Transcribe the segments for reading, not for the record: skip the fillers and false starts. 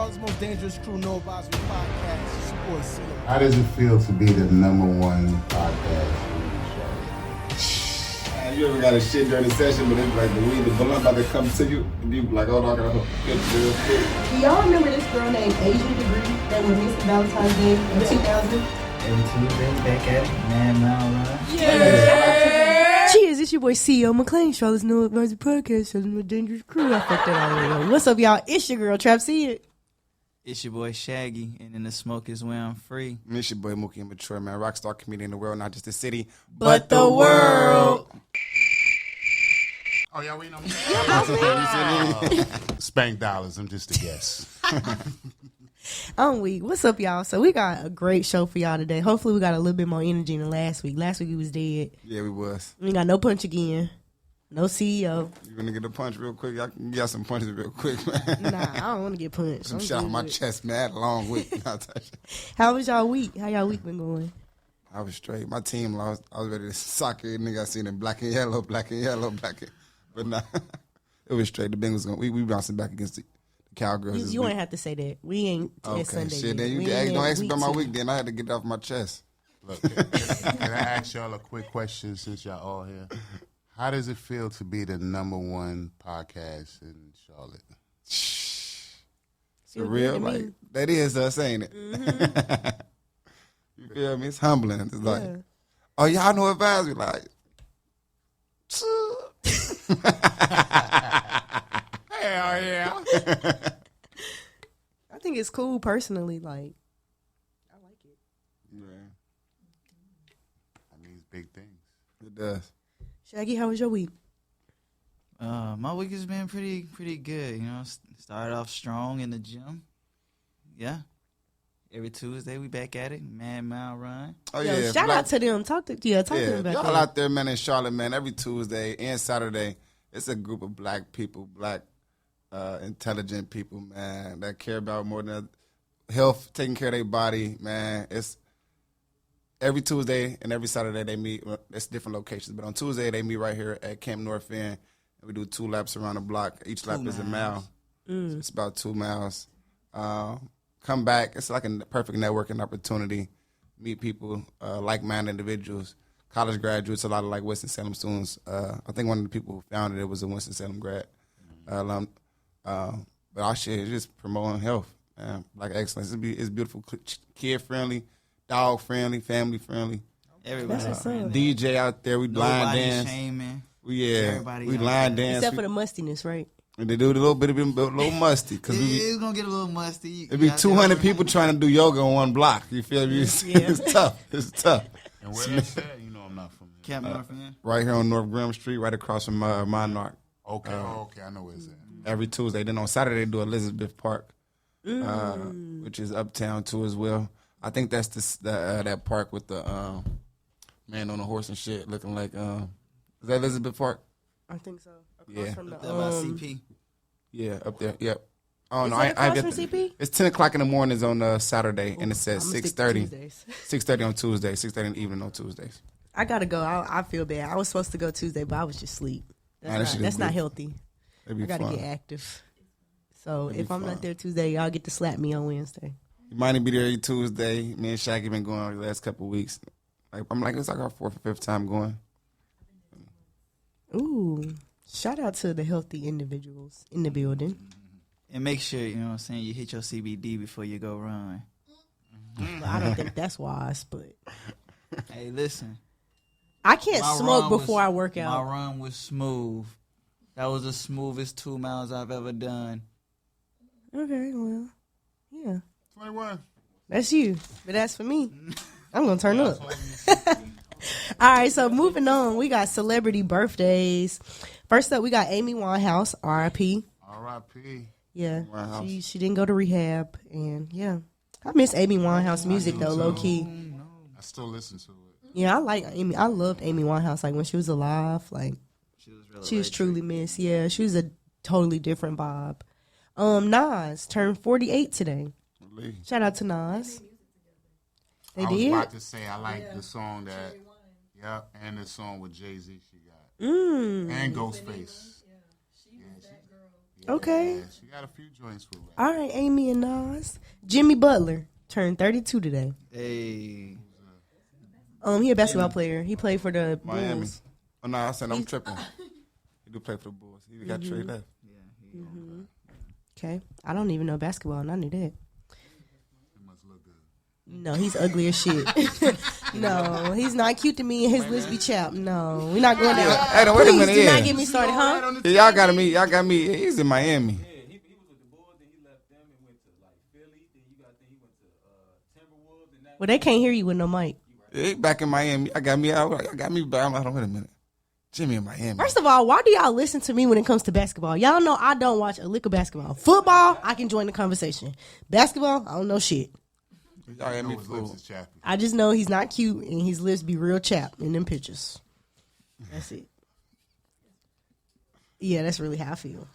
Charlotte's most dangerous crew, Noadvisory podcast. It's your boy C. How does it feel to be the #1 podcast in Charlotte? You ever got a shit during the session, but it's like the weed, the balloon about to come to you, and you like, oh, no, I gotta get real quick. Do y'all remember this girl named Asian Degree that was Miss Valentine's Day in 2000? Every Tuesday, back at it, Man Mile Run. Yeah. Cheers, it's your boy CEO McLean, Charlotte's Noadvisory podcast, Charlotte's most dangerous crew. I fucked that all the way up. What's up, y'all? It's your girl, Trap See It. It's your boy Shaggy, and in the smoke is where I'm free. It's your boy Mookie Immature, man. Rockstar comedian in the world, not just the city, But the world. Oh, y'all waiting on me? Spank Dollaz. I'm just a guest. I'm weak. What's up, y'all? So we got a great show for y'all today. Hopefully we got a little bit more energy than last week. Last week we was dead. Yeah, we was. We ain't got no punch again. No CEO. You gonna get a punch real quick? Y'all can get some punches real quick, man. Nah, I don't want to get punched. Some I'm shit on my good. chest, man. Long week. How was y'all week? How y'all week been going? I was straight. My team lost. I was ready to sock it. Nigga, I seen it black and yellow, black and yellow, black and... But nah, it was straight. The Bengals going. We bouncing back against the Cowgirls. You ain't have to say that. We ain't. Okay, Sunday shit. yet. Then you We don't ain't ask me about my week week. Then I had to get it off my chest. Look, can I ask y'all a quick question since y'all all here? How does it feel to be the #1 podcast in Charlotte? For real, good to like me. that is us, ain't it? Mm-hmm. You feel me? It's humbling. It's like, Yeah. oh, y'all know advisory, like. Hell yeah. I think it's cool personally. Like, I like it. Yeah, That means big things. it does. Shaggy, how was your week? My week has been pretty good. You know, started off strong in the gym. Yeah. Every Tuesday we back at it. Man Mile Run. Oh Yo, yeah, shout out to them. Talk to them about y'all that. out there, man, in Charlotte, man. Every Tuesday and Saturday, it's a group of black people, black intelligent people, man, that care about more than health, taking care of their body, man. It's every Tuesday and every Saturday they meet. Well, it's different locations, but on Tuesday they meet right here at Camp North End, and we do 2 laps around the block. Each lap is a mile. It's about 2 miles. Come back. It's like a perfect networking opportunity. Meet people, like-minded individuals, college graduates, a lot of like Winston-Salem students. I think one of the people who founded it was a Winston-Salem grad alum. But our shit is just promoting health, like excellence. It's beautiful, kid-friendly, dog-friendly, family-friendly. Everybody. That's what's up. DJ out there, we blind Nobody dance. shaming. We Everybody out line there. dance. Except for the mustiness, right? And they do a little bit of a little musty because It's going to get a little musty. it be 200 people trying to do yoga on one block. You feel me? It's tough. It's tough. And where that's at, you know I'm not from here. Camp North End. Right here on North Graham Street, right across from Monarch. Okay, okay, I know where it's at. Every Tuesday. Then on Saturday, they do Elizabeth Park, which is uptown too as well. I think that's that park with the man on a horse and shit looking like, is that Elizabeth Park? I think so. Across Yeah. from the, That by CP. Yeah, up there. Yep. Oh Is no, that I across get from CP? It's 10 o'clock in the mornings on Saturday, and it says I'ma stick to 6:30. Tuesdays. 6:30 on Tuesday, 6:30 in the evening on Tuesdays. I gotta go. I feel bad. I was supposed to go Tuesday, but I was just asleep. Nah, that shit is That's not good. healthy. It'd be I gotta fun. get active. So It'd if be I'm fun. not there Tuesday, y'all get to slap me on Wednesday. You might be there every Tuesday. Me and Shaggy been going the last couple of weeks. I'm like, it's like our 4th or 5th time going. Ooh, shout out to the healthy individuals in the building. And make sure, you know what I'm saying, you hit your CBD before you go run. But I don't think that's wise, but Hey, listen. I can't My smoke run before was- I work out. My run was smooth. That was the smoothest 2 miles I've ever done. Okay, well, yeah, 21. that's you, but that's for me. I'm gonna turn up. All right, so moving on, we got celebrity birthdays. First up, we got Amy Winehouse, R.I.P. R.I.P. Yeah, Winehouse. she didn't go to rehab, and yeah, I miss Amy Winehouse music though, low key. I still listen to it. Yeah, I like Amy. I loved Amy Winehouse. Like when she was alive, like She was really she was truly missed. Yeah, she was a totally different vibe. Nas turned 48 today. Shout out to Nas. They I was did. about to say I like the song that, yep, and the song with Jay-Z she got. Mm. And Ghostface. Okay. Yeah, she got a few joints with rap. All right, Amy and Nas. Jimmy Butler turned 32 today. Hey. He a basketball player. He played for the Miami. Bulls. Oh no, I said I'm tripping. He do play for the Bulls. He got trade left. Okay. I don't even know basketball, and I knew that. It must look good. No, he's ugly as shit. No, he's not cute to me, and his lips be chapped. No, we're not going there. Hey, no, wait a Please minute. do Yeah. not get me started, huh? Yeah, y'all got me. Y'all got me. He's in Miami. He was with the Bulls, then he left them and went to like Philly. Then he went to Timberwolves, and that. Well, they can't hear you with no mic. Yeah, he back in Miami. I got me out. I got me back. Hold on, wait a minute. Jimmy in Miami. First of all, why do y'all listen to me when it comes to basketball? Y'all know I don't watch a lick of basketball. Football, I can join the conversation. Basketball, I don't know shit. Y'all got me His lips fooled. is chappy. I just know he's not cute and his lips be real chapped in them pictures. That's it. Yeah, that's really how I feel.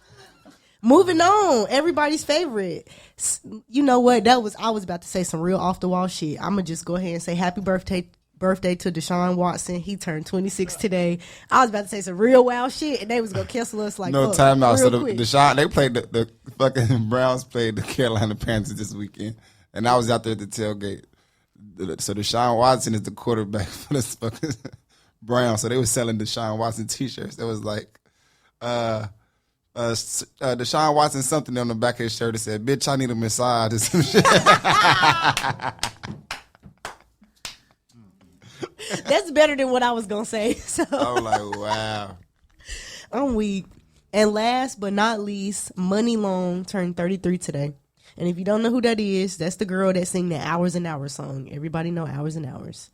Moving on, everybody's favorite. You know what? I was about to say some real off the wall shit. I'm gonna just go ahead and say happy birthday to Deshaun Watson. He turned 26 today. I was about to say some real wild shit, and they was gonna cancel us like No fuck, timeout. So real quick. Deshaun, they played the fucking Browns played the Carolina Panthers this weekend, and I was out there at the tailgate. So Deshaun Watson is the quarterback for the fucking Browns. So they were selling Deshaun Watson T-shirts. That was like, Deshaun Watson something on the back of his shirt that said, "Bitch, I need a massage" or some shit. That's better than what I was gonna say. So I was like, wow. I'm weak. And last but not least, Money Long turned 33 today. And if you don't know who that is, that's the girl that sang the Hours and Hours song. Everybody know Hours and Hours.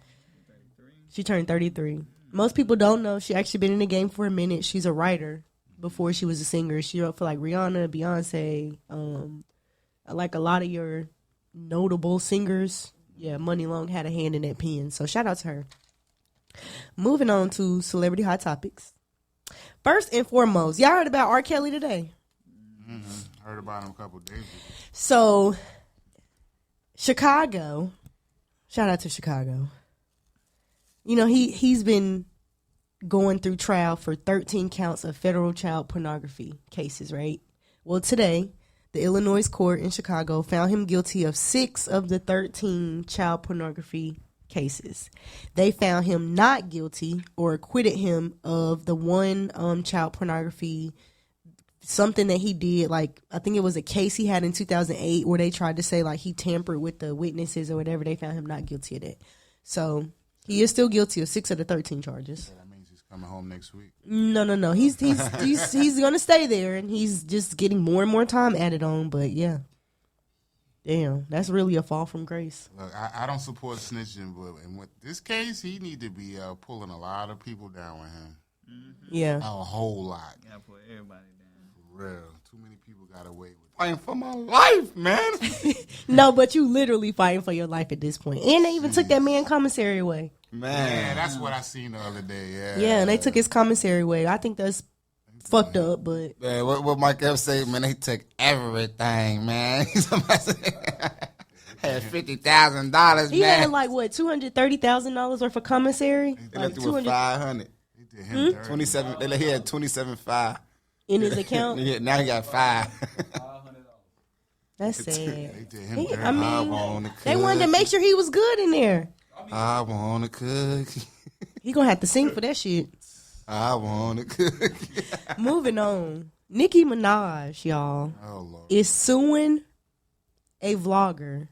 She turned 33. Most people don't know she actually been in the game for a minute. She's a writer before she was a singer. She wrote for like Rihanna, Beyonce, like a lot of your notable singers. Yeah, Money Long had a hand in that pen. So shout out to her. Moving on to Celebrity Hot Topics. First and foremost, y'all heard about R. Kelly today? Mm-hmm. Heard about him a couple days ago. So, Chicago, shout out to Chicago. You know, he's been going through trial for 13 counts of federal child pornography cases, right? Well, today, the Illinois court in Chicago found him guilty of 6 of the 13 child pornography cases. They found him not guilty or acquitted him of the one child pornography, something that he did, like I think it was a case he had in 2008 where they tried to say like he tampered with the witnesses or whatever. They found him not guilty of that. So he is still guilty of 6 of the 13 charges. So that means he's coming home next week. No. He's gonna stay there, and he's just getting more and more time added on. But yeah, damn, that's really a fall from grace. Look, I don't support snitching, but in with this case, he need to be pulling a lot of people down with him. Yeah, A whole lot. Gotta put everybody down. For real. Too many people got away with it. Fighting for my life, man. no, but you literally fighting for your life at this point, and they even took that man commissary away. Yeah, Man. that's what I seen the other day. Yeah. Yeah, and they took his commissary away. I think that's fucked up, but Man, what Mike F say, man, they took everything, man. Had $50,000, he man. had like what $230,000 worth of commissary, They like left you with 500. They did him dirty. 27. He had 27.5. in his account. Now he got 5. That's sad. They did him He- dirty. I mean, I want a they wanted to cookie. make sure he was good in there. I want a cookie. He gonna have to sing for that shit. I want a cookie. Moving on, Nicki Minaj, y'all, Oh, Lord. is suing a blogger.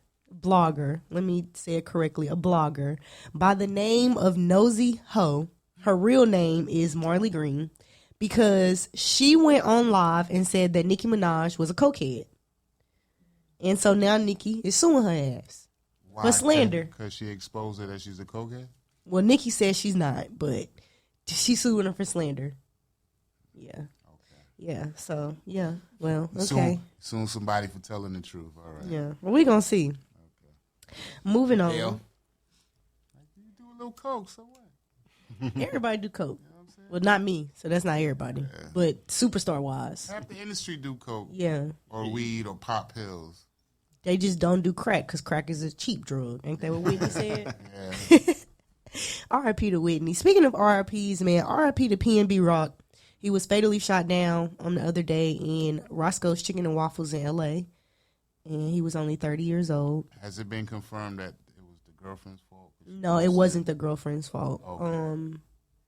Let me say it correctly. A blogger by the name of Nosy Ho. Her real name is Marley Green, because she went on live and said that Nicki Minaj was a cokehead, and so now Nicki is suing her ass. Why? for slander. Because she exposed her that she's a cokehead? Well, Nicki says she's not, but she's suing her for slander. Yeah. Okay. Yeah. So, yeah. Well, okay. Soon somebody for telling the truth. All right. Yeah. Well, we going to see. Moving on. Hell. You do a little coke, so what? Everybody do coke. Well, not me. So that's not everybody. But superstar wise. Half the industry do coke. Yeah. Or weed or pop pills. They just don't do crack because crack is a cheap drug. Ain't that what Whitney said? Yeah. R.I.P. to Whitney. Speaking of R.I.P.s, man, R.I.P. to PNB Rock. He was fatally shot down on the other day in Roscoe's Chicken and Waffles in L.A., and he was only 30 years old. Has it been confirmed that it was the girlfriend's fault? No, it wasn't the girlfriend's fault. Okay.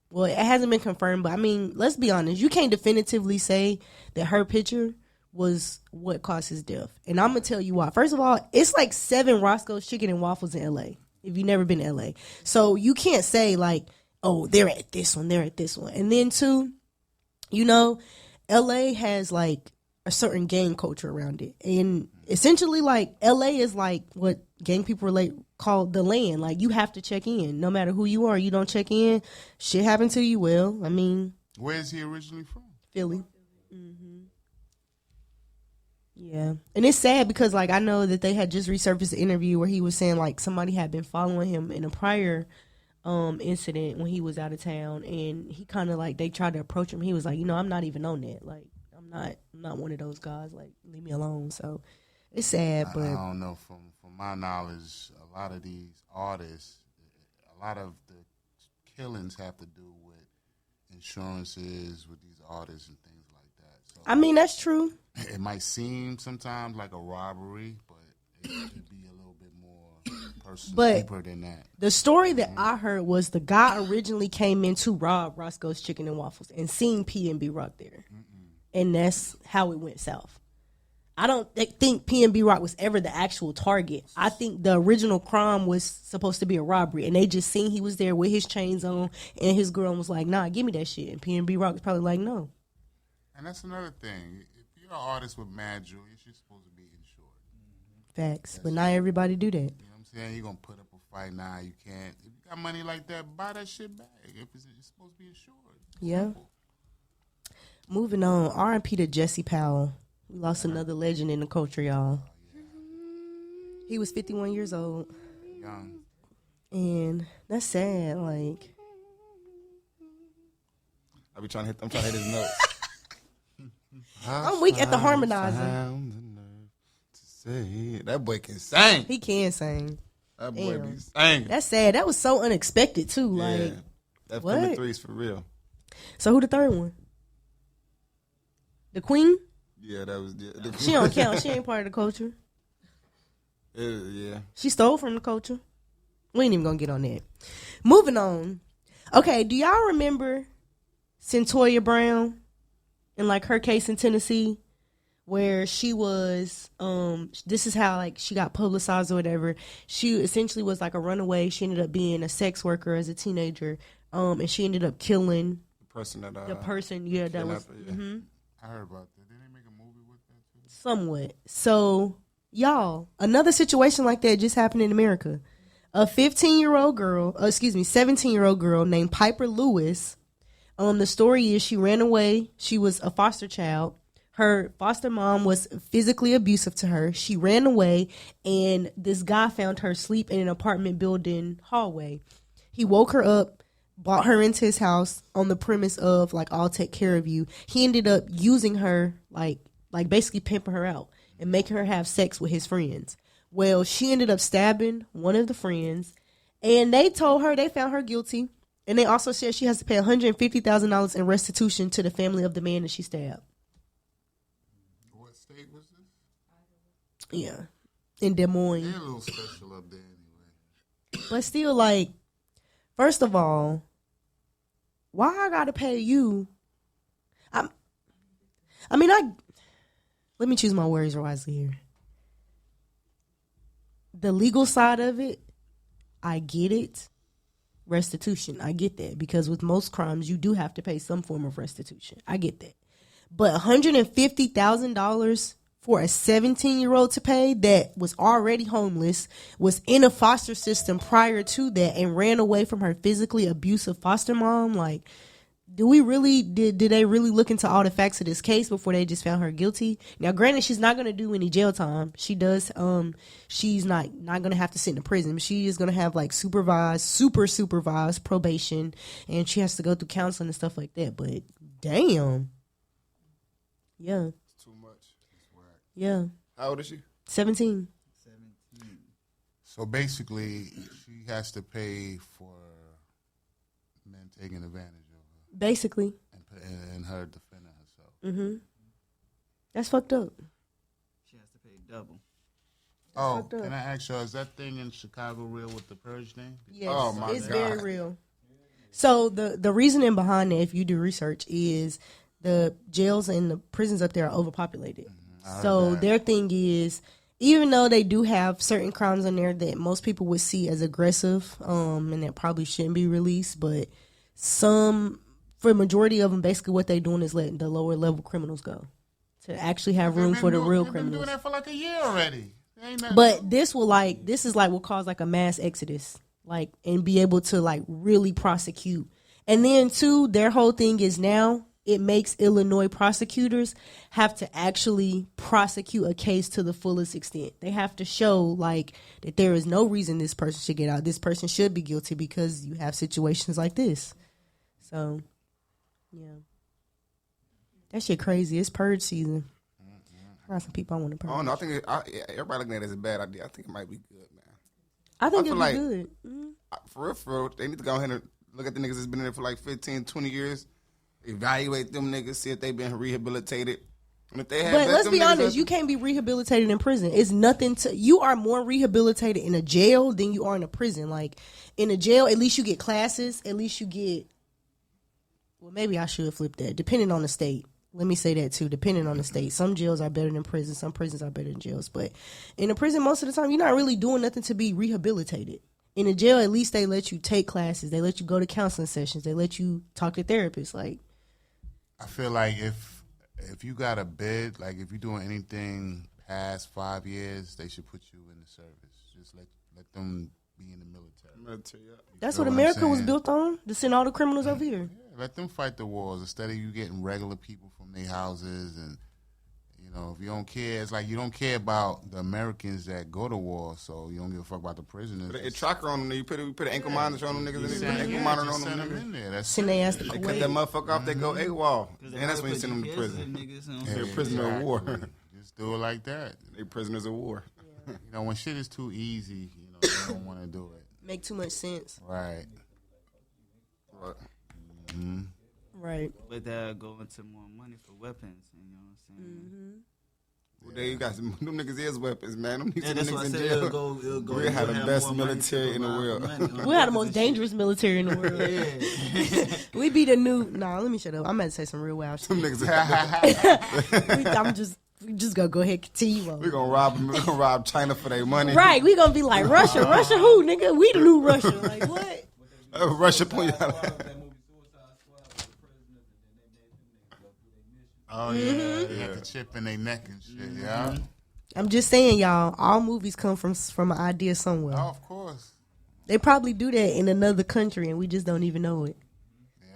Well, it hasn't been confirmed, but I mean, let's be honest. You can't definitively say that her picture was what caused his death. And I'm going to tell you why. First of all, it's like 7 Roscoe's Chicken and Waffles in L.A., if you've never been to L.A. So you can't say like, oh, they're at this one, they're at this one. And then two, you know, L.A. has like a certain gang culture around it. And essentially like L.A. is like what gang people call the land. Like you have to check in. No matter who you are, you don't check in, shit happened to you. Well, I mean. Where is he originally from? Philly. Yeah. And it's sad because like I know that they had just resurfaced an interview where he was saying like somebody had been following him in a prior incident when he was out of town, and he kind of like they tried to approach him. He was like, you know, I'm not even on that. Like I'm not one of those guys. Like leave me alone. So it's sad, but I don't know. From my knowledge, a lot of these artists, a lot of the killings have to do with insurances with these artists and things like that. So I mean that's true. it might seem sometimes like a robbery, but it could be a little bit more personal, deeper than that. The story that I heard was the guy originally came in to rob Roscoe's Chicken and Waffles and seen P&B Rock there. And that's how it went south. I don't think P&B Rock was ever the actual target. I think the original crime was supposed to be a robbery, and they just seen he was there with his chains on, and his girl was like, nah, give me that shit. And P&B Rock was probably like, no. And that's another thing. If you're an artist with mad jewelry, you're supposed to be insured. Facts. But not everybody do that. You know what I'm saying? You're going to put up a fight now. You can't. If you got money like that, buy that shit back. If it's supposed to be insured. Yeah. Simple. Moving on, R.I.P. to Jesse Powell. We lost another legend in the culture, y'all. He was 51 years old. Young. And that's sad. Like, I'm trying to hit his notes. I'm weak at the harmonizing. Found the nerve to say it. That boy can sing. He can sing. That boy Damn. be singing. That's sad. That was so unexpected too. Yeah. Like, That what? Philly 3's for real. So who the third one? The Queen? Yeah, that was. Yeah, She don't count. She ain't part of the culture. Yeah. She stole from the culture. We ain't even gonna get on that. Moving on. Okay, do y'all remember Centoya Brown and like her case in Tennessee where she was this is how like she got publicized or whatever. She essentially was like a runaway. She ended up being a sex worker as a teenager. And she ended up killing The person that the person, yeah, that was I heard about that. Did they make a movie with that too? somewhat. So, y'all, another situation like that just happened in America. A 17-year-old girl named Piper Lewis. The story is she ran away. She was a foster child. Her foster mom was physically abusive to her. She ran away, and this guy found her asleep in an apartment building hallway. He woke her up, brought her into his house on the premise of like, I'll take care of you. He ended up using her, like basically pimping her out and making her have sex with his friends. Well, she ended up stabbing one of the friends, and they told her, they found her guilty, and they also said she has to pay $150,000 in restitution to the family of the man that she stabbed. What state was this? Yeah, in Des Moines. They're a little special up there anyway. But still, like, first of all, why I gotta pay you? Let me choose my words wisely here. The legal side of it, I get it. Restitution, I get that. Because with most crimes, you do have to pay some form of restitution. I get that. But $150,000 for a 17-year-old to pay that was already homeless, was in a foster system prior to that, and ran away from her physically abusive foster mom, like, did they really look into all the facts of this case before they just found her guilty? Now, granted, she's not going to do any jail time. She does, she's not going to have to sit in a prison. She is going to have like super supervised probation, and she has to go through counseling and stuff like that. But damn. Yeah. It's too much. Yeah. How old is she? 17. So basically, she has to pay for men taking advantage of her Basically. and and her defending herself. Mm-hmm. That's fucked up. She has to pay double. Oh, fucked up. can I ask you, is that thing in Chicago real with the purge thing? Yes, Oh, my it's God. very real. So the reasoning behind it, if you do research, is the jails and the prisons up there are overpopulated. I heard So that. their thing is, even though they do have certain crimes in there that most people would see as aggressive, and that probably shouldn't be released, but for the majority of them, basically what they're doing is letting the lower level criminals go to actually have room for the real They've been criminals. doing that for like a year already. Ain't nothing But new. this is like will cause like a mass exodus, like, and be able to like really prosecute. And then too, their whole thing is now it makes Illinois prosecutors have to actually prosecute a case to the fullest extent. They have to show like that there is no reason this person should get out. This person should be guilty because you have situations like this. So, yeah, that shit crazy. It's purge season. I got some people I want to purge. I don't know. I think everybody looking at it as a bad idea. I think it might be good, man. I think I it'd feel be like- good. Mhm. For real, they need to go ahead and look at the niggas that's been in there for like 15, 20 years. Evaluate them niggas, see if they've been rehabilitated. And if they have, But let's them be niggas honest, up- you can't be rehabilitated in prison. It's nothing to you are more rehabilitated in a jail than you are in a prison. Like in a jail, at least you get classes, at least you get well, maybe I should flip that, depending on the state. Let me say that too, depending on the state. Some jails are better than prisons, some prisons are better than jails. But in a prison, most of the time, you're not really doing nothing to be rehabilitated. In a jail, at least they let you take classes, they let you go to counseling sessions, they let you talk to therapists. Like I feel like if you got a bid, like if you're doing anything past 5 years, they should put you in the service. Just let them be in the military. that's feel what what I'm America was saying? built on, to send all the criminals over here. Yeah, let them fight the wars instead of you getting regular people from their houses. And you know, if you don't care, it's like you don't care about the Americans that go to war, so you don't give a fuck about the prisoners. Put a tracker on them. You put an ankle monitor on them niggas. And Just they put an ankle yeah, monitor just on them send them niggas. in there. That's Send their ass to They cut Kuwait. that motherfucker off. They go AWOL. Because And that's when you send them to prison. They're prisoners of war. Just do it like that. They prisoners of war. You know, when shit is too easy, you know, they don't want to do it. Make too much sense. Right. Right. Mm-hmm. Right. But go into more money for weapons. You know what I'm saying? Well, there you got some. Them niggas is weapons, man. Them Yeah, that's what I niggas in said. jail. It'll go. We had the have best more money military to in the provide world. money on We had the weapons most and dangerous military in the world. shit. Yeah. We be the new. Nah, let me shut up. I'm about to say some real wild shit. Them niggas. We just gonna go ahead and continue on. We gonna rob them. We gonna rob China for their money. Right, we gonna be like Russia. Russia who, nigga? We the new Russia. Like what? Russia put you out. That movie Suicide Squad with the prisoners, and then they made them niggas go through their mission. Oh, yeah. They got the chip in their neck and shit, yeah. I'm just saying, y'all. All movies come from an idea somewhere. Oh, of course. They probably do that in another country, and we just don't even know it.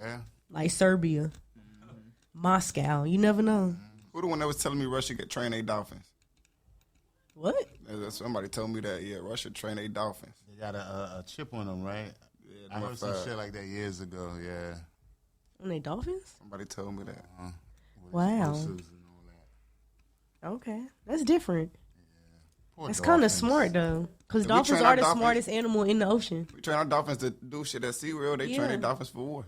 Yeah. Like Serbia, Moscow. You never know. Who the one that was telling me Russia could train their dolphins? What? Somebody told me that. Yeah, Russia train their dolphins. They got a chip on them, right? Yeah, I heard some motherfucker. shit like that years ago, yeah. On they dolphins? Somebody told me that. With Wow. explosives and all that. Okay, that's different. Poor That's kind of dolphins. smart though, because If we dolphins train are our the dolphins- smartest animal in the ocean. We train our dolphins to do shit at SeaWorld. They Yeah. train their dolphins for war.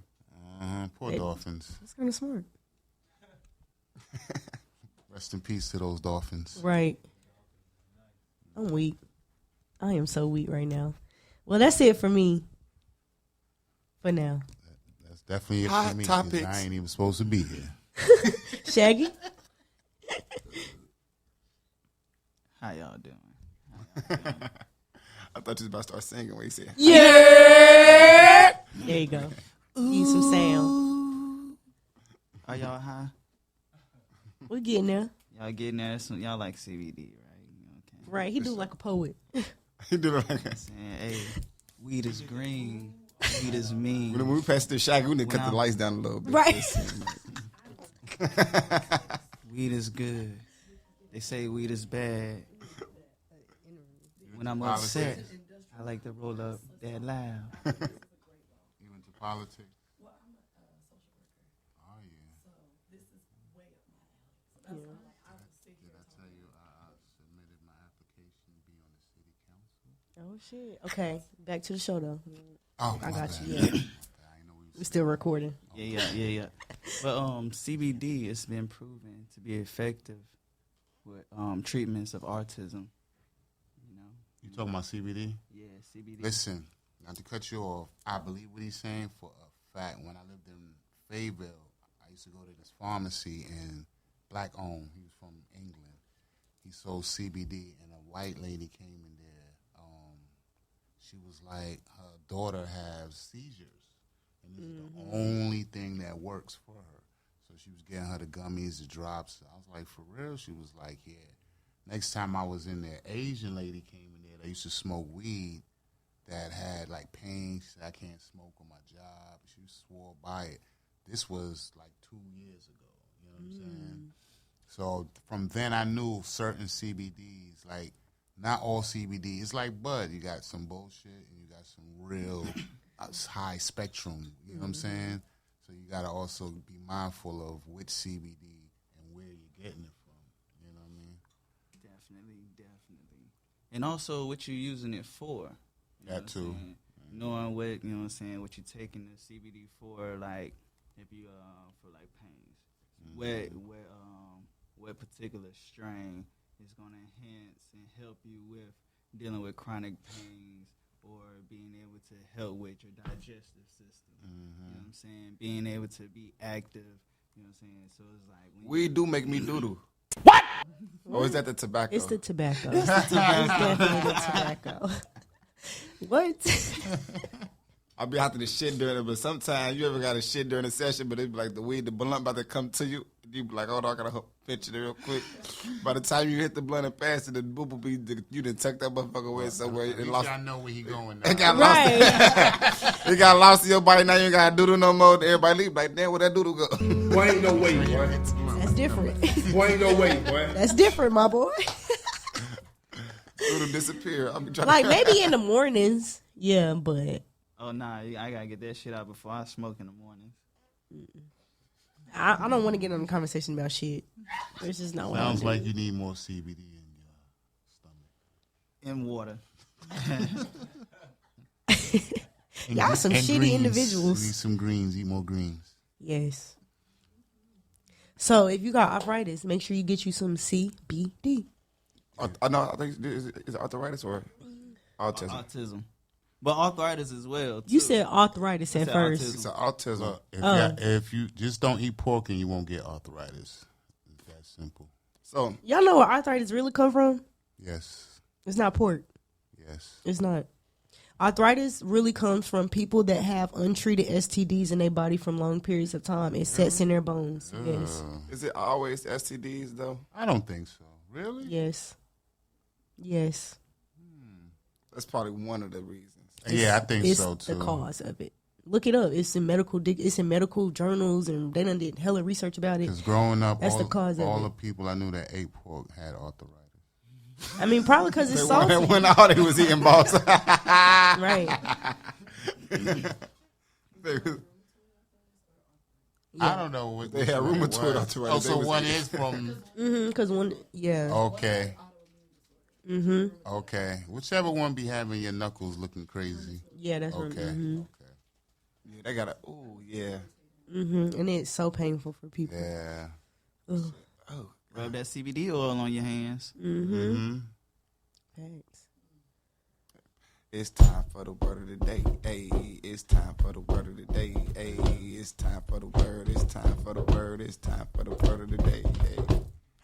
Poor dolphins. That's kind of smart. Rest in peace to those dolphins. Right. I'm weak. I am so weak right now. Well, that's it for me. For now. That's definitely it Hot for me. 'cause topics. I ain't even supposed to be here. Shaggy? How y'all doing? I thought you was about to start singing when he said, Yeah. There you go. Need some sound. Are y'all high? We're getting there. Y'all getting there? Y'all like CBD, right? Okay. Right. He do like a poet. he did it like that. Saying, hey, weed is green. Weed is mean. When we passed the Shaggy, we need to cut Wow. the lights down a little bit. Right. Weed is good. They say weed is bad. When I'm upset, I like to roll up that loud. You into politics? Oh, yeah. Did I tell you I submitted my application to be on the city council? Oh, shit. Okay. Back to the show, though. Oh, I my got bad. you. Yeah. I didn't know we We're still recording. Yeah. But CBD has been proven to be effective with treatments of autism. You know. You talking about CBD? Yeah, CBD. Listen, not to cut you off, I believe what he's saying for a fact. When I lived in Fayetteville, I used to go to this pharmacy and black owned. He was from England. He sold CBD, and a white lady came in there. She was like, her daughter has seizures, and this is the only thing that works for her. So she was getting her the gummies, the drops. I was like, for real? She was like, yeah. Next time I was in there, Asian lady came in there that used to smoke weed that had like pain. She said, I can't smoke on my job. She swore by it. This was like 2 years ago. You know what I'm saying? So from then I knew certain CBDs, like not all CBD. It's like bud. You got some bullshit and you got some real high spectrum. You know what I'm saying? So you got to also be mindful of which CBD and where you're getting it from. You know what I mean? Definitely. And also what you're using it for. You know That what too. I'm saying? Knowing what, you know what I'm saying, what you're taking the CBD for, like if you for like pains. What particular strain is going to enhance and help you with dealing with chronic pains or being able to help with your digestive system. You know what I'm saying? Being able to be active, you know what I'm saying? So it's like when Weed do make me doo-doo. What? Or is that the tobacco? It's the tobacco. It's definitely the tobacco. What? I'll be out to the shit during it, but sometimes you ever got a shit during a session, but it be like the weed, the blunt about to come to you. You be like, hold on, I gotta pinch it real quick. By the time you hit the blunt and pass it, the boo will be, you done tucked that motherfucker away somewhere. At least y'all know where he going now. It got lost. Right. It got lost in your body. Now you ain't got doodle no more. Everybody leave like, damn, where that doodle go? Boy, ain't no way, boy. That's different. Boy, ain't no way, boy. That's different, my boy. Doodle disappear. I'm trying Like maybe in the mornings, yeah, but oh nah, I gotta get that shit out before I smoke in the morning. I don't want to get in a conversation about shit. It's just not what Sounds I'm like you need more CBD in your stomach. In water. Y'all some And shitty greens. individuals. You need some greens. Eat more greens. Yes. So if you got arthritis, make sure you get you some CBD. I think is it arthritis or autism? Autism. But arthritis as well, too. You said arthritis at said first. autism. It's an autism. If you just don't eat pork and you won't get arthritis. It's that simple. So Y'all know where arthritis really come from? Yes. It's not pork. Yes. It's not. Arthritis really comes from people that have untreated STDs in their body from long periods of time. It sets in their bones. Yes. is it always STDs though? I don't think so. Really? Yes. Yes. That's probably one of the reasons. Yeah, I think It's so too. the cause of it. Look it up. It's in medical journals, and they done did hella research about it. Because growing up, That's all, the cause of all it. the people I knew that ate pork had arthritis. I mean, probably because it's salty. When all they was eating balls. Right. I don't know what They had which one it rheumatoid was. arthritis. Oh, They so was one eating- is from. Because one, yeah. Okay. Okay. Whichever one be having your knuckles looking crazy. Yeah, that's Okay. right. Okay. Yeah, they got a. Oh yeah. And it's so painful for people. Yeah. Ugh. Oh. Rub that CBD oil on your hands. Thanks. It's time for the word of the day. Hey, it's time for the word of the day. Hey, it's time for the word. It's time for the word. It's time for the word of the day. Hey.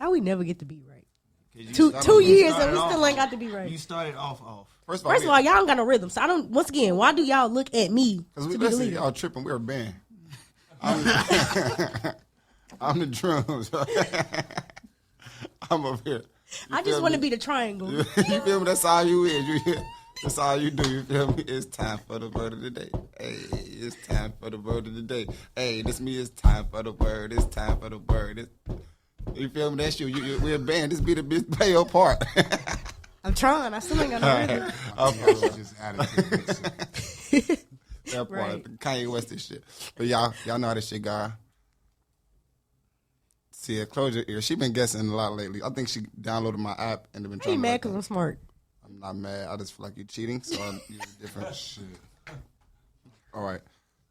How we never get to be right? 'Cause Two you years started and we off- still ain't got to be right. You started off. First First of all, y'all don't got no rhythm. So I don't. Once again, why do y'all look at me because to we be the listen, leader? y'all tripping. We're a band. I'm the drums. I'm up here. I just want to be the triangle. You feel me? That's all you is. That's all you do. You feel me? It's time for the word of the day. Hey, it's time for the word of the day. Hey, this me. It's time for the word. It's time for the word. You feel me? That's you. We're a band. This be the bitch. Play your part. I'm trying. I still ain't got no rhythm. Just attitude. That part, Right. Kanye West and shit. But y'all know how this shit got. See, close your ear. She been guessing a lot lately. I think she downloaded my app and been I trying ain't to. mad because I'm smart. I'm not mad. I just feel like you're cheating, so I use a different shit. All right.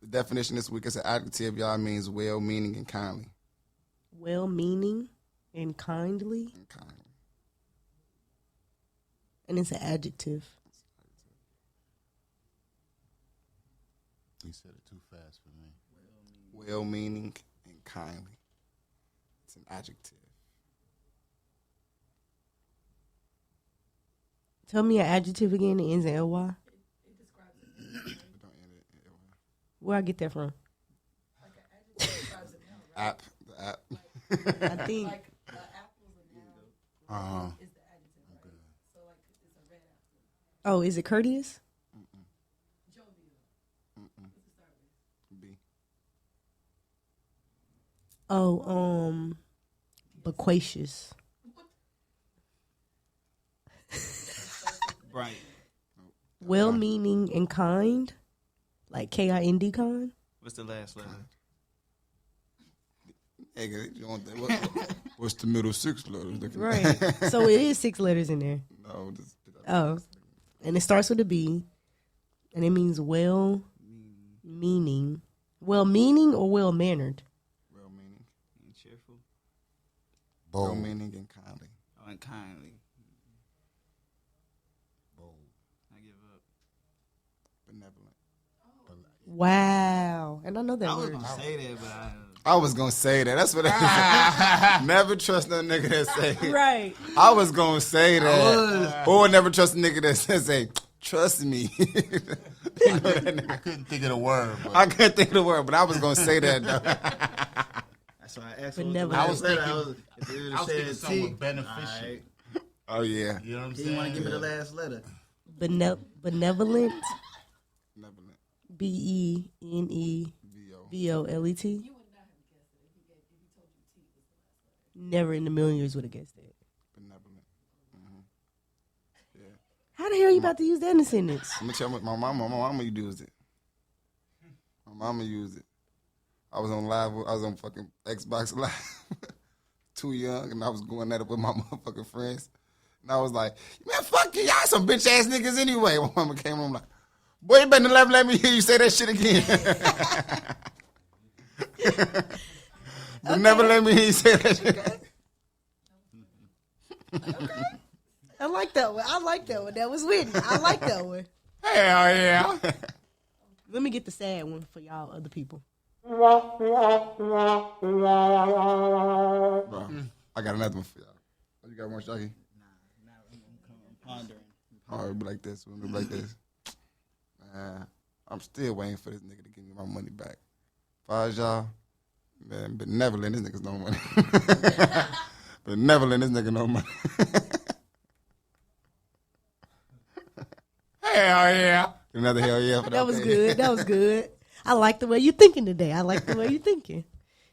The definition this week is an adjective, y'all, means well-meaning and kindly. Well-meaning and kindly. And kindly. And it's an adjective. You said it too fast for me. Well-meaning and kindly. It's an adjective. Tell me an adjective again that ends in ly. It don't end it. Where I get that from? App. The app. I think. Oh, is it courteous? B. Oh, loquacious. Bright. Well-meaning and kind, like KIND kind. What's the last letter? Hey, you want that? What's the middle 6 letters? Right. So it is 6 letters in there. No. Just, Oh, and it starts with a B, and it means well-meaning. Well-meaning or well-mannered? well-meaning. And cheerful. Bold. Well-meaning and kindly. Oh, and kindly. Bold. I give up. Benevolent. Wow. And I know that I was word. gonna say that, but I was gonna say that. That's what I never trust no nigga that say. Right. I was gonna say that. Or never trust a nigga that says, "Hey, trust me." You know that nigga? I couldn't think of the word. But I couldn't think of the word, but I was gonna say that though. that's why I asked. Benevolent. I I was was thinking. thinking- I was thinking something with beneficial. Oh yeah. You know what I'm You saying? want to give me the last letter? Benevolent. Benevolent. BENEVOLET. Never in a million years would have guessed that. Benevolent. How the hell are you about to use that in a sentence? I'm gonna tell you what my mama used it. My mama used it. I was on live. I was on fucking Xbox Live. Too young, and I was going at it with my motherfucking friends. And I was like, man, fuck you, y'all some bitch ass niggas anyway. My mama came home like, boy, you better never let me hear you say that shit again. But never let me hear you say that shit. I like that one. That was witty. I like that one. Hell yeah. Let me get the sad one for y'all other people. Bro, I got another one for y'all. Oh, you got one, Shocky? I'm pondering. Oh, it'll be like this. It'll be like this. I'm still waiting for this nigga to give me my money back. If I was y'all, man, but never lend this niggas no money. But never lend this nigga no money. Hell yeah. Another hell yeah for that. That was good. That was good. I like the way you're thinking today.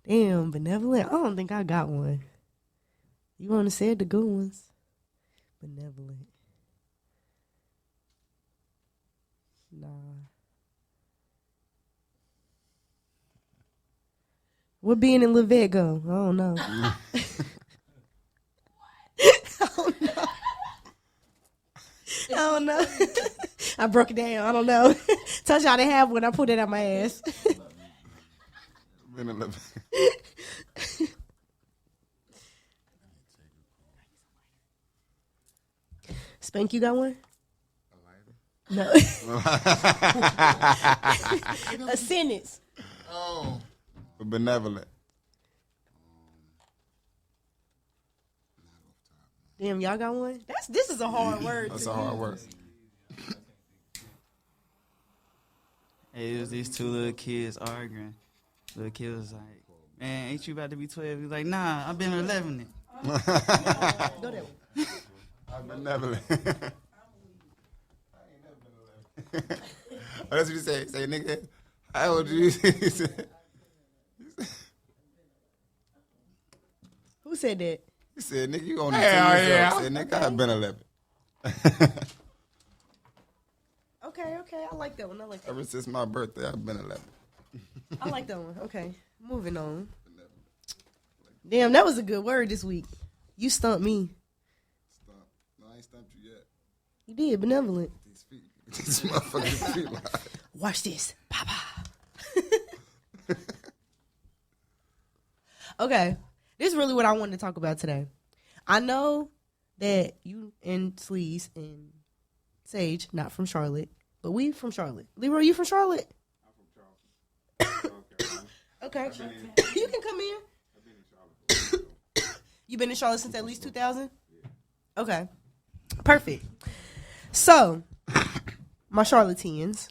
Damn, benevolent. I don't think I got one. You want to say the good ones? Benevolent. Nah. Where being in Levette go? I don't know. I don't know. I broke it down. I don't know. Told y'all I didn't have one. I pulled it out my ass. Been a little Spank, you got one? No. A sentence. Oh. benevolent. Damn, y'all got one? This is a hard word. That's a hard word. Hey, it was these two little kids arguing. Little kid was like, man, ain't you about to be 12? He was like, nah, I've been 11 it. Go that way. I'm benevolent. Oh, that's what you say. Say, nigga, how old are you? Who said that? He said, nigga, you only 2 years old. Said, nigga, I've been 11. Okay. I like that one. Ever since my birthday, I've been 11. I like that one. Okay. Moving on. Damn, that was a good word this week. You stumped me. No, I ain't stumped you yet. You did. Benevolent. These feet. These motherfucking feet. Watch this. Papa. Okay, this is really what I wanted to talk about today. I know that you and Sleaze and Sage, not from Charlotte, but we from Charlotte. Leroy, you from Charlotte? I'm from Charleston. Okay. You can come in. I've been in Charlotte. You been in Charlotte since at least 2000? Okay. Perfect. So, my Charlotteans,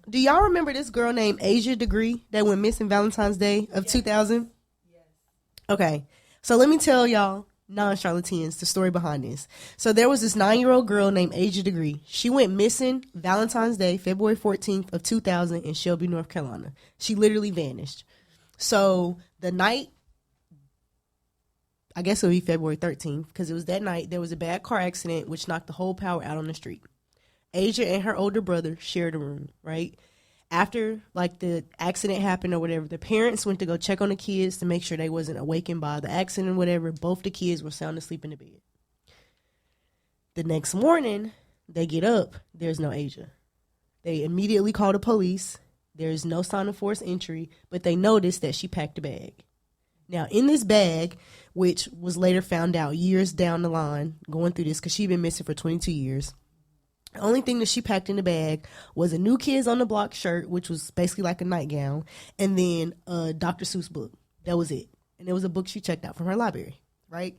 do y'all remember this girl named Asia Degree that went missing Valentine's Day of 2000? Yes. Okay. So, let me tell y'all, non-Charlotteans, the story behind this. So, there was this 9-year-old girl named Asia Degree. She went missing Valentine's Day, February 14th of 2000 in Shelby, North Carolina. She literally vanished. So, the night, I guess it would be February 13th, because it was that night, there was a bad car accident which knocked the whole power out on the street. Asia and her older brother shared a room, right? After, like, the accident happened or whatever, the parents went to go check on the kids to make sure they wasn't awakened by the accident or whatever. Both the kids were sound asleep in the bed. The next morning, they get up. There's no Asia. They immediately call the police. There's no sign of forced entry, but they noticed that she packed a bag. Now, in this bag, which was later found out years down the line, going through this, because she'd been missing for 22 years, the only thing that she packed in the bag was a New Kids on the Block shirt, which was basically like a nightgown, and then a Dr. Seuss book. That was it. And it was a book she checked out from her library, right?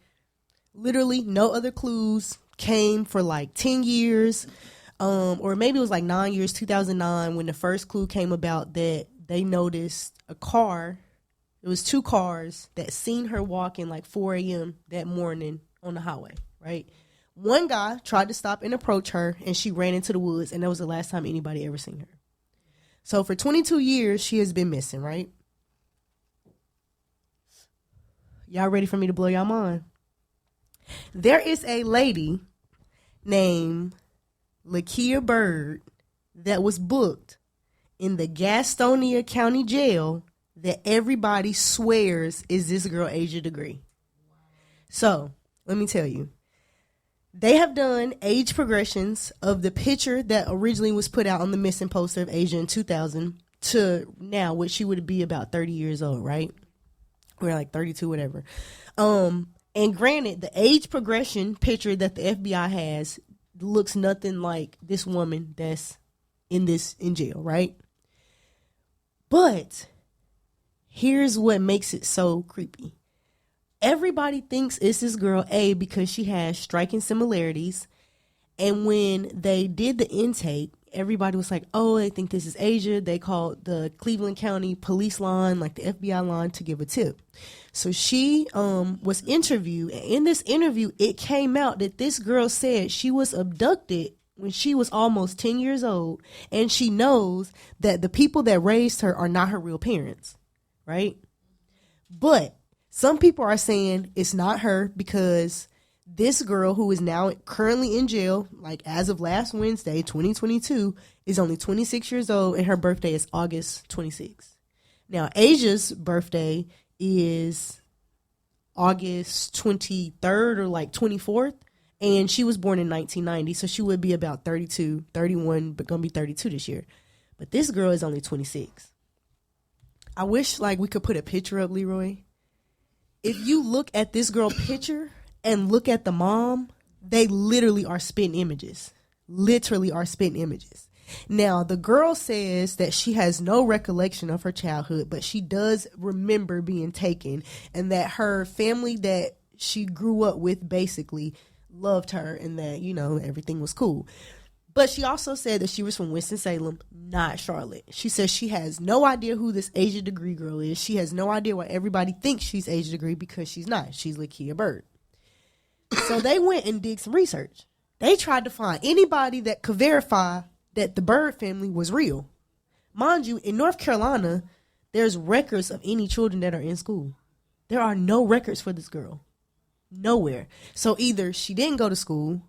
Literally no other clues came for like 10 years, or maybe it was like 9 years, 2009, when the first clue came about that they noticed a car. It was 2 cars that seen her walking like 4 a.m. that morning on the highway, right? One guy tried to stop and approach her, and she ran into the woods, and that was the last time anybody ever seen her. So for 22 years, she has been missing, right? Y'all ready for me to blow y'all mind? There is a lady named Lakia Bird that was booked in the Gastonia County Jail that everybody swears is this girl Asia Degree. So, let me tell you. They have done age progressions of the picture that originally was put out on the missing poster of Asia in 2000 to now, which she would be about 30 years old, right? Or like 32, whatever. And granted, the age progression picture that the FBI has looks nothing like this woman that's in jail, right? But here's what makes it so creepy. Everybody thinks it's this girl A because she has striking similarities. And when they did the intake, everybody was like, oh, they think this is Asia. They called the Cleveland County police line, like the FBI line, to give a tip. So she was interviewed. And in this interview, it came out that this girl said she was abducted when she was almost 10 years old. And she knows that the people that raised her are not her real parents, right? But some people are saying it's not her because this girl, who is now currently in jail, like as of last Wednesday, 2022, is only 26 years old, and her birthday is August 26th. Now, Asia's birthday is August 23rd or like 24th, and she was born in 1990, so she would be about 32, 31, but gonna be 32 this year. But this girl is only 26. I wish like we could put a picture up, Leroy. If you look at this girl picture and look at the mom, they literally are spitting images. Literally are spitting images. Now, the girl says that she has no recollection of her childhood, but she does remember being taken, and that her family that she grew up with basically loved her, and that, you know, everything was cool. But she also said that she was from Winston-Salem, not Charlotte. She says she has no idea who this Asia Degree girl is. She has no idea why everybody thinks she's Asia Degree, because she's not. She's Lakia Bird. So they went and did some research. They tried to find anybody that could verify that the Bird family was real. Mind you, in North Carolina, there's records of any children that are in school. There are no records for this girl. Nowhere. So either she didn't go to school,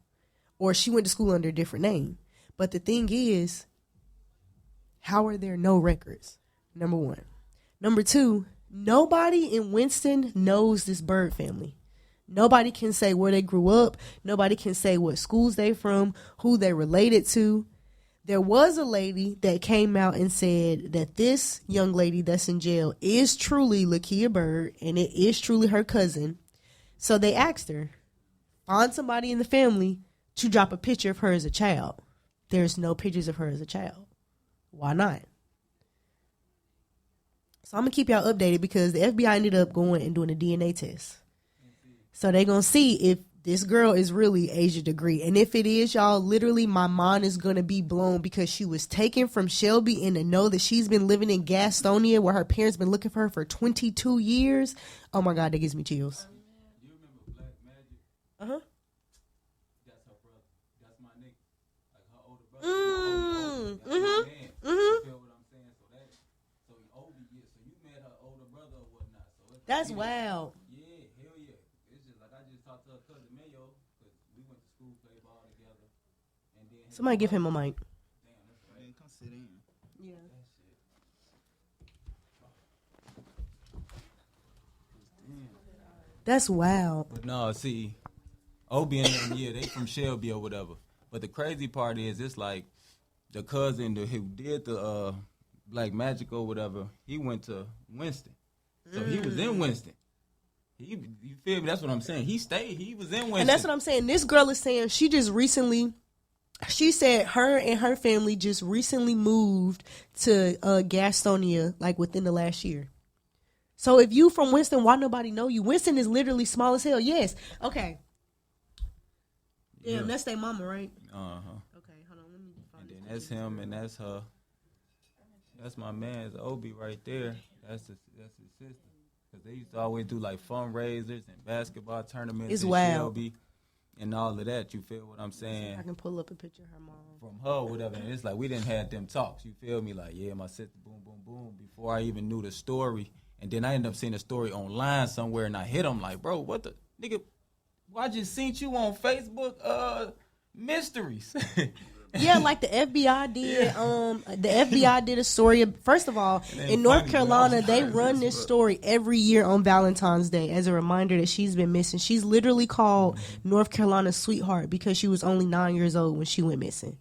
or she went to school under a different name. But the thing is, how are there no records? Number one. Number two, nobody in Winston knows this Bird family. Nobody can say where they grew up. Nobody can say what schools they from, who they related to. There was a lady that came out and said that this young lady that's in jail is truly Lakia Bird, and it is truly her cousin. So they asked her, find somebody in the family to drop a picture of her as a child. There's no pictures of her as a child. Why not? So I'm going to keep y'all updated because the FBI ended up going and doing a DNA test. So they're going to see if this girl is really Asia Degree. And if it is, y'all, literally my mind is going to be blown because she was taken from Shelby, and to know that she's been living in Gastonia where her parents been looking for her for 22 years. Oh my God, that gives me chills. You remember Black Magic? Uh-huh. That's her brother. That's my nigga. Like her older brother. That's my man. You feel what I'm saying? So he older, yeah. So you met her older brother or whatnot. So That's wild. Yeah, hell yeah. It's just like I just talked to her cousin Mayo because we went to school, played ball together, and then Somebody give him a mic. damn, that's right. Man, come sit in. Yeah. That's wild. But no, see, Obi and them, yeah, they from Shelby or whatever. But the crazy part is, it's like the cousin who did the Black Magic or whatever, he went to Winston. So he was in Winston. You feel me? That's what I'm saying. He stayed. He was in Winston. And that's what I'm saying. This girl is saying she said her and her family just recently moved to Gastonia, like within the last year. So if you from Winston, why nobody know you? Winston is literally small as hell. Yes. Okay. Damn, that's their mama, right? Uh-huh. Okay, hold on. Let me find And then that's him and that's her. That's my man's Obi right there. That's his sister. Because they used to always do like fundraisers and basketball tournaments It's in wild. Shelby and all of that. You feel what I'm saying? I can pull up a picture of her mom. From her or whatever. And it's like we didn't have them talks. You feel me? Like, yeah, my sister, boom, boom, boom. Before I even knew the story. And then I ended up seeing the story online somewhere, and I hit him like, bro, what the nigga? Well, I just seen you on Facebook, mysteries. Yeah, like the FBI did. The FBI did a story. First of all, in North Carolina, they run this story every year on Valentine's Day as a reminder that she's been missing. She's literally called North Carolina's sweetheart because she was only 9 years old when she went missing.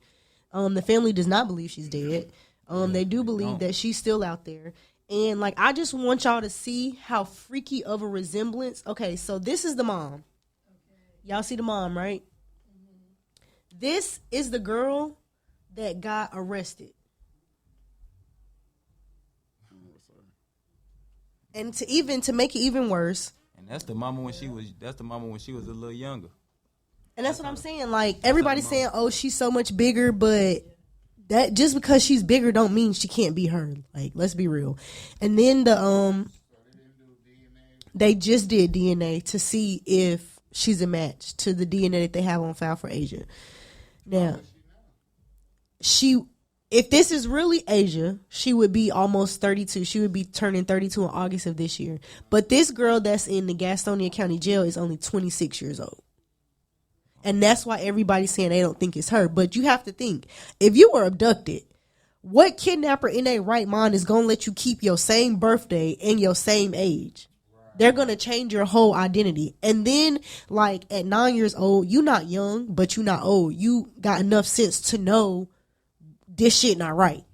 The family does not believe she's dead. They do believe that she's still out there. And, like, I just want y'all to see how freaky of a resemblance. Okay, so this is the mom. Y'all see the mom, right? This is the girl that got arrested. And to make it even worse. And that's the mama when she was a little younger. And that's what I'm saying. Like, everybody's saying, oh, she's so much bigger, but that just because she's bigger don't mean she can't be her. Like, let's be real. And then they just did DNA to see if she's a match to the DNA that they have on file for Asia. Now, if this is really Asia, she would be almost 32. She would be turning 32 in August of this year. But this girl that's in the Gastonia County Jail is only 26 years old. And that's why everybody's saying they don't think it's her. But you have to think, if you were abducted, what kidnapper in their right mind is going to let you keep your same birthday and your same age? They're going to change your whole identity. And then, like, at 9 years old, you not young, but you not old. You got enough sense to know this shit not right.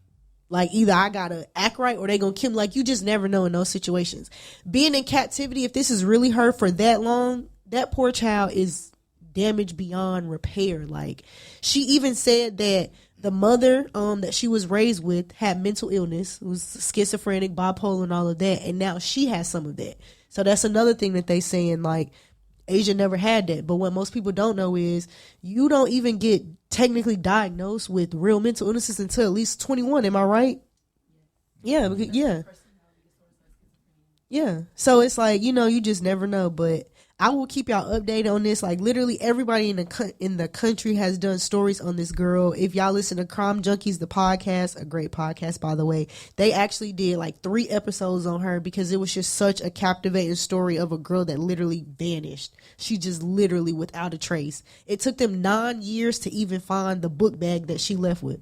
Like, either I got to act right or they going to kill me. Like, you just never know in those situations. Being in captivity, if this is really her for that long, that poor child is damaged beyond repair. Like, she even said that the mother that she was raised with had mental illness, was schizophrenic, bipolar, and all of that, and now she has some of that. So that's another thing that they saying, like, Asia never had that. But what most people don't know is you don't even get technically diagnosed with real mental illnesses until at least 21. Am I right? Yeah. Yeah. So it's like, you just never know. But I will keep y'all updated on this. Like, literally everybody in the country has done stories on this girl. If y'all listen to Crime Junkies, the podcast, a great podcast, by the way, they actually did like 3 episodes on her because it was just such a captivating story of a girl that literally vanished. She just literally without a trace. It took them 9 years to even find the book bag that she left with.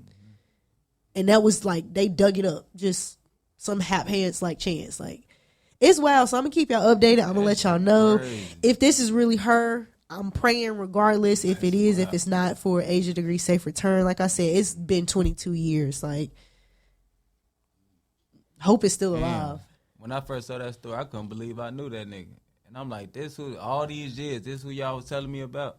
And that was like, they dug it up. Just some haphazard like chance. Like, it's wild, so I'm going to keep y'all updated. I'm going to let y'all know. If this is really her, I'm praying regardless if it is, if it's not, for Asia Degree safe return. Like I said, it's been 22 years. Like, hope it's still alive. When I first saw that story, I couldn't believe I knew that nigga. And I'm like, this who, all these years, this who y'all was telling me about?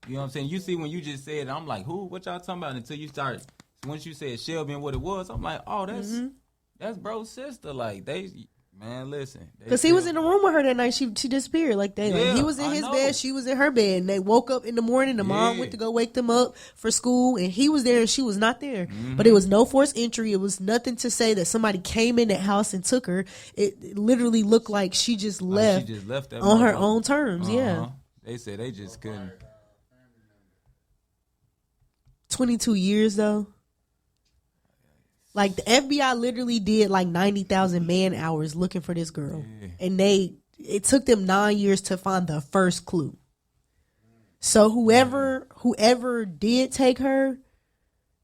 You know what I'm saying? You see, when you just said, I'm like, who? What y'all talking about? Until you start, once you said Shelby and what it was, I'm like, oh, that's bro's sister. Like, man, listen. Because he was in the room with her that night. She disappeared. Like, he was in his bed. She was in her bed. And they woke up in the morning. The mom went to go wake them up for school. And he was there and she was not there. But it was no forced entry. It was nothing to say that somebody came in that house and took her. It literally looked like she just left, on her own terms. Yeah. They said they just couldn't. 22 years, though. Like, the FBI literally did like 90,000 man hours looking for this girl. And it took them 9 years to find the first clue. So whoever did take her,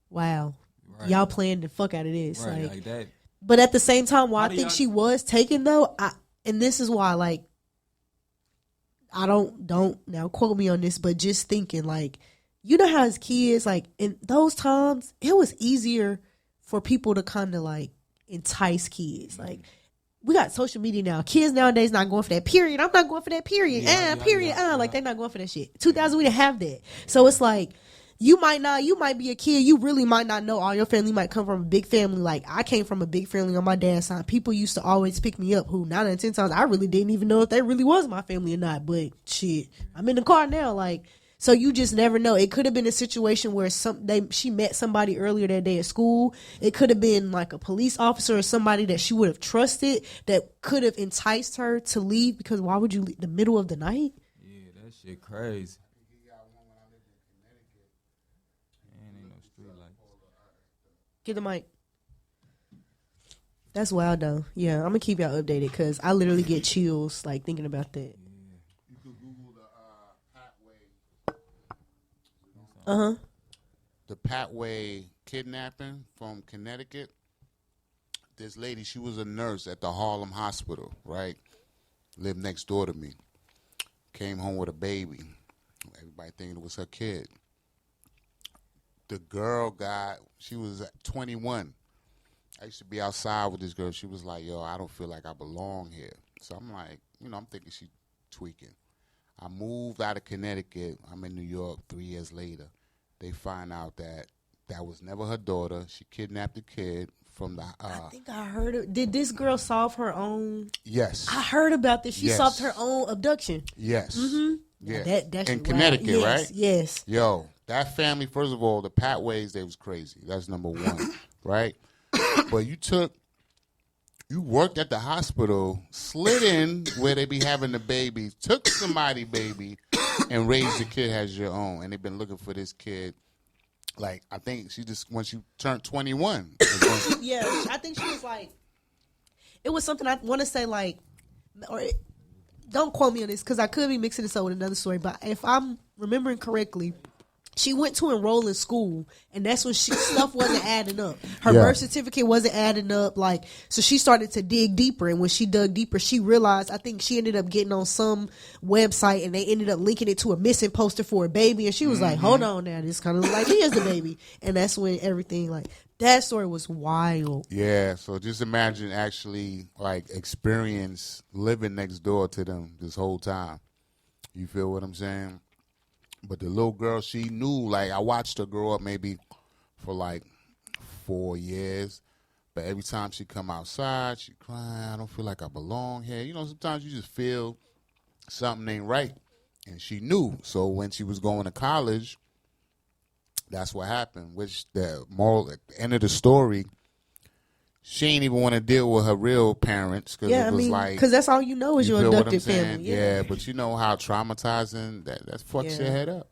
wow. Right. Y'all playing the fuck out of this. Right, like that. But at the same time, why I think she was taken, though, and this is why, like, I don't now quote me on this, but just thinking, like, you know how as kids, like, in those times, it was easier for people to kind of, like, entice kids. Like, we got social media now. Kids nowadays not going for that period. I'm not going for that period. Like, they're not going for that shit. 2000, we didn't have that. So it's like, you might be a kid. You really might not know all your family. Might come from a big family. Like, I came from a big family on my dad's side. People used to always pick me up who 9 out of 10 times I really didn't even know if they really was my family or not. But shit, I'm in the car now. Like, so you just never know. It could have been a situation where she met somebody earlier that day at school. It could have been like a police officer or somebody that she would have trusted that could have enticed her to leave, because why would you leave the middle of the night? Yeah, that shit crazy. Ain't no street lights. Get the mic. That's wild though. Yeah, I'm gonna keep y'all updated because I literally get chills like thinking about that. The Patway kidnapping from Connecticut. This lady, she was a nurse at the Harlem Hospital, right? Lived next door to me. Came home with a baby. Everybody thinking it was her kid. The girl she was 21. I used to be outside with this girl. She was like, yo, I don't feel like I belong here. So I'm like, I'm thinking she tweaking. I moved out of Connecticut. I'm in New York 3 years later. They find out that was never her daughter. She kidnapped the kid from the... I think I heard it. Did this girl solve her own... Yes. I heard about this. She solved her own abduction. Yes. Mm-hmm. Yeah. That's in Connecticut, right? Yes. Yo, that family, first of all, the Patways, they was crazy. That's number one, right? But you worked at the hospital, slid in where they be having the babies, took somebody's baby, and raised the kid as your own. And they've been looking for this kid. Like, I think when she turned 21. Yeah, I think she was like, it was something I want to say like, don't quote me on this because I could be mixing this up with another story, but if I'm remembering correctly, she went to enroll in school, and that's when stuff wasn't adding up. Her birth certificate wasn't adding up. Like, so she started to dig deeper, and when she dug deeper, she realized, I think she ended up getting on some website, and they ended up linking it to a missing poster for a baby, and she was like, hold on now, this kind of look like he is the baby. And that's when everything, like, that story was wild. Yeah, so just imagine actually, like, experience living next door to them this whole time. You feel what I'm saying? But the little girl, she knew, like, I watched her grow up maybe for like 4 years. But every time she come outside, she crying, I don't feel like I belong here. Sometimes you just feel something ain't right. And she knew. So when she was going to college, that's what happened. Which the moral, at the end of the story, she ain't even want to deal with her real parents because that's all you know is your abducted family. Yeah, but you know how traumatizing that fucks your head up.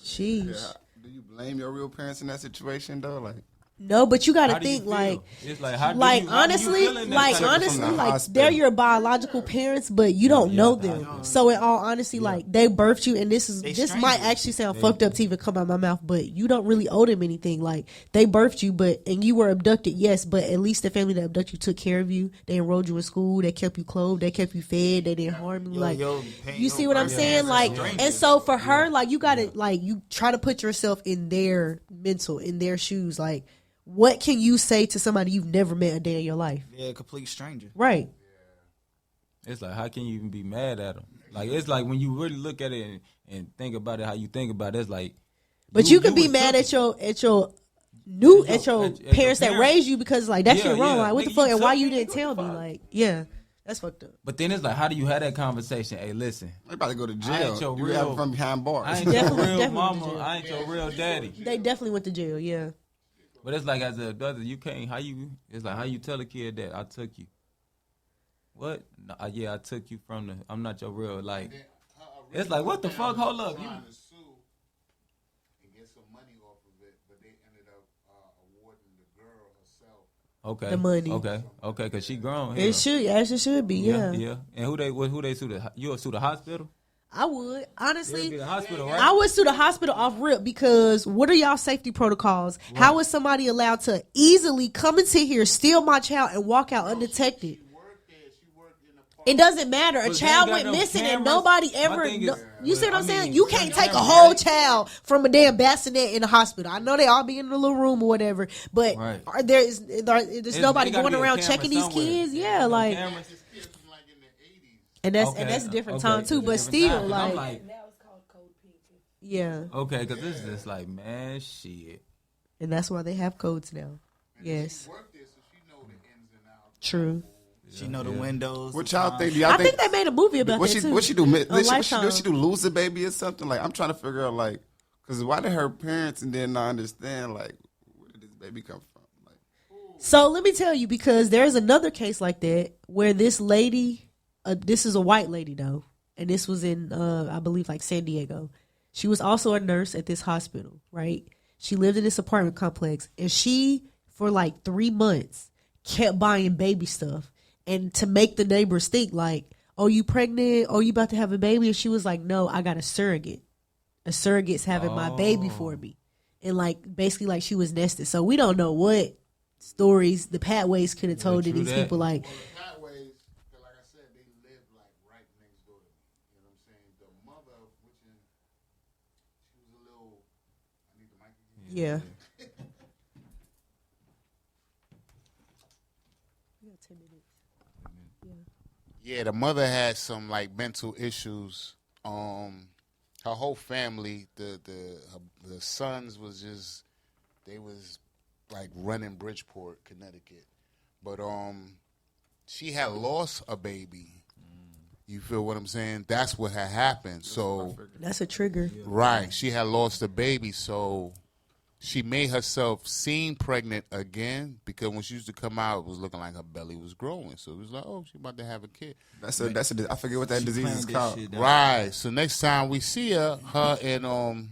Sheesh. Yeah. Do you blame your real parents in that situation though? Like, No, but you got How to do you think feel? like, It's like, how do like you, how do you honestly, feel in that like type of honestly, from the like hospital. they're your biological parents, but you don't know yeah, them. So in all honesty, like they birthed you, and this might strangers. actually sound fucked up to even come out my mouth, but you don't really owe them anything. Like they birthed you, and you were abducted, yes, but at least the family that abducted you took care of you. They enrolled you in school. They kept you clothed. They kept you fed. They didn't harm you. Like you see what I'm saying? Like, and so for her, like you got to like you try to put yourself in their mental, in their shoes, like. What can you say to somebody you've never met a day in your life? Yeah, a complete stranger. Right. It's like, how can you even be mad at them? Like, it's like when you really look at it and think about it, how you think about it, it's like. But you can be was mad took- at your your parents that raised you because like that Yeah, shit wrong. yeah. Like what the Nigga, fuck? you And why took you me, didn't what tell the me? fuck? Like yeah, that's fucked up. But then it's like, how do you have that conversation? Hey, listen, They about to go to I jail. ain't your You real- have it from behind bars. I ain't your Definitely- real definitely mama, jail. I ain't your real daddy. They definitely went to jail. Yeah. But it's like, as a brother, you can't. It's like, how you tell a kid that I took you? What? No, yeah, I took you from the. I'm not your real. Like, it's like, what the fuck? Hold up. You, Trying to sue and get some money off of it, but they ended up awarding the girl herself. okay. The money. Okay, because she grown. It should actually should be. Yeah. Yeah. And who they sue? You sue the hospital? I would It'd honestly. be the hospital, right? I would sue the hospital off rip because what are y'all safety protocols? How is somebody allowed to easily come into here, steal my child, and walk out undetected? It doesn't matter. A But child they ain't went got no missing and cameras. nobody My ever. thing is- You see what I I'm saying? mean, You they can't got take a cameras, whole right? child from a damn bassinet in the hospital. I know they all be in a little room or whatever, but Right. there's It's- nobody they gotta going be a around camera checking these somewhere. kids. Yeah, No like, cameras. and that's Okay, a different okay, time too. But different still, time, 'cause I'm like, yeah, okay, because this is just like, man, shit. and that's why they have codes now. Yes, Worked there, so she know the ins and outs. true. She know the windows. What the y'all time. think? Do y'all I think they made a movie about what that she too. what she do? What she Lifetime. do? She do lose the baby or something? Like I'm trying to figure out like, cause why did her parents and then not understand like where did this baby come from? Like So let me tell you, because there's another case like that where this lady, this is a white lady though, and this was in, I believe, like San Diego. She was also a nurse at this hospital, right? She lived in this apartment complex, and she, for like 3 months, kept buying baby stuff, and to make the neighbors think like, "Oh, you pregnant? Oh, you about to have a baby?" And she was like, "No, I got a surrogate. A surrogate's having my baby for me," and like basically like she was nested. So we don't know what stories the Patways could have told to true these that. people. Like, Pathways, like I said, they live like right next door to me. You know what I'm saying? The mother, which is, she was a little. I need the mic again. yeah. Yeah, the mother had some like mental issues. Her whole family, the sons was just, they was like running Bridgeport, Connecticut, but she had lost a baby. You feel what I'm saying? That's what had happened. So That's a trigger. right, she had lost a baby, so she made herself seem pregnant again because when she used to come out, it was looking like her belly was growing. So it was like, oh, she about to have a kid. that's a I forget what that disease is planned this called. shit down. Right. So next time we see her and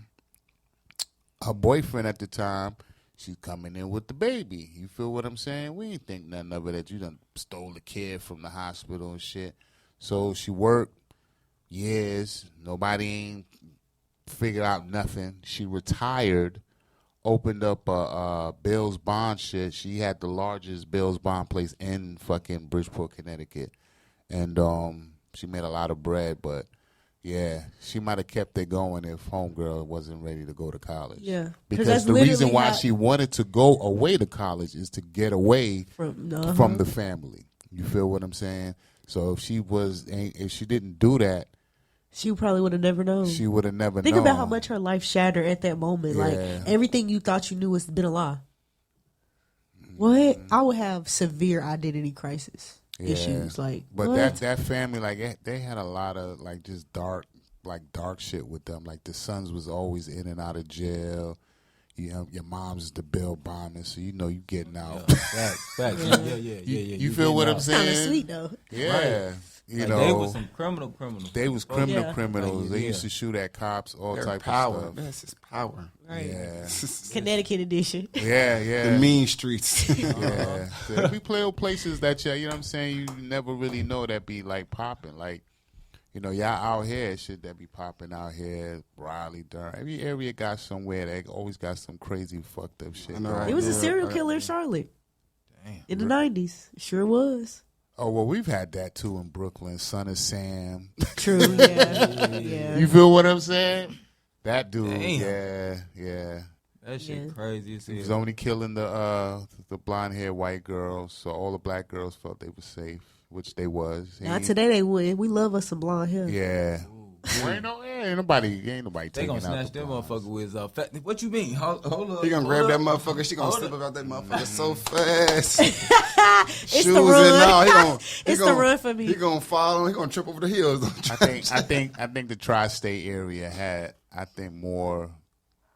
her boyfriend at the time, she's coming in with the baby. You feel what I'm saying? We ain't think nothing of it that you done stole the kid from the hospital and shit. So she worked years. Nobody ain't figured out nothing. She retired, opened up a Bill's Bond shit. She had the largest Bill's Bond place in fucking Bridgeport, Connecticut. And she made a lot of bread, but yeah, she might have kept it going if homegirl wasn't ready to go to college. Yeah. 'Cause Because that's the reason literally why how- she wanted to go away to college is to get away From the family. You feel what I'm saying? So if she didn't do that, she probably would have never known. she would have never Think known. about how much her life shattered at that moment. Yeah. Like everything you thought you knew has been a lie. What? I would have severe identity crisis issues. Like, but what? that family, like they had a lot of like just dark shit with them. Like the sons was always in and out of jail. your mom's is the bill bombing, so you know you getting out. Facts. Yeah. You feel what I'm Kind of saying? sweet though. Yeah. You Like, know, they was some criminals. they was criminal Yeah. criminals. They Yeah. used to shoot at cops, all Their type power. of stuff. This is power. Right. Yeah, Connecticut edition. yeah. The mean streets. Yeah, so we play on places that you know what I'm saying, you never really know that be like popping. Like, you know, y'all out here, shit that be popping out here, Raleigh, Durham. Every area got somewhere that always got some crazy fucked up shit. I know, going right? It was a Yeah, serial right. killer in Charlotte Damn. in the 90s. Sure was. Oh, well, we've had that too in Brooklyn. Son of Sam. True. Yeah. You feel what I'm saying? That dude, Damn. yeah. That shit Yeah. crazy as He was hell. only killing the blonde haired white girls, so all the black girls felt they were safe, which they was. He Not ain't- today they would. We love us some blonde hair. Yeah. Well, ain't nobody They taking gonna out snatch the that blondes. motherfucker with what you mean? Hold up. He gonna grab that motherfucker. She gonna Hold slip up. about that motherfucker so fast. It's Shoes the run. and all. He gonna, It's the run for me. He gonna fall. He gonna trip over the heels. I think the tri-state area had more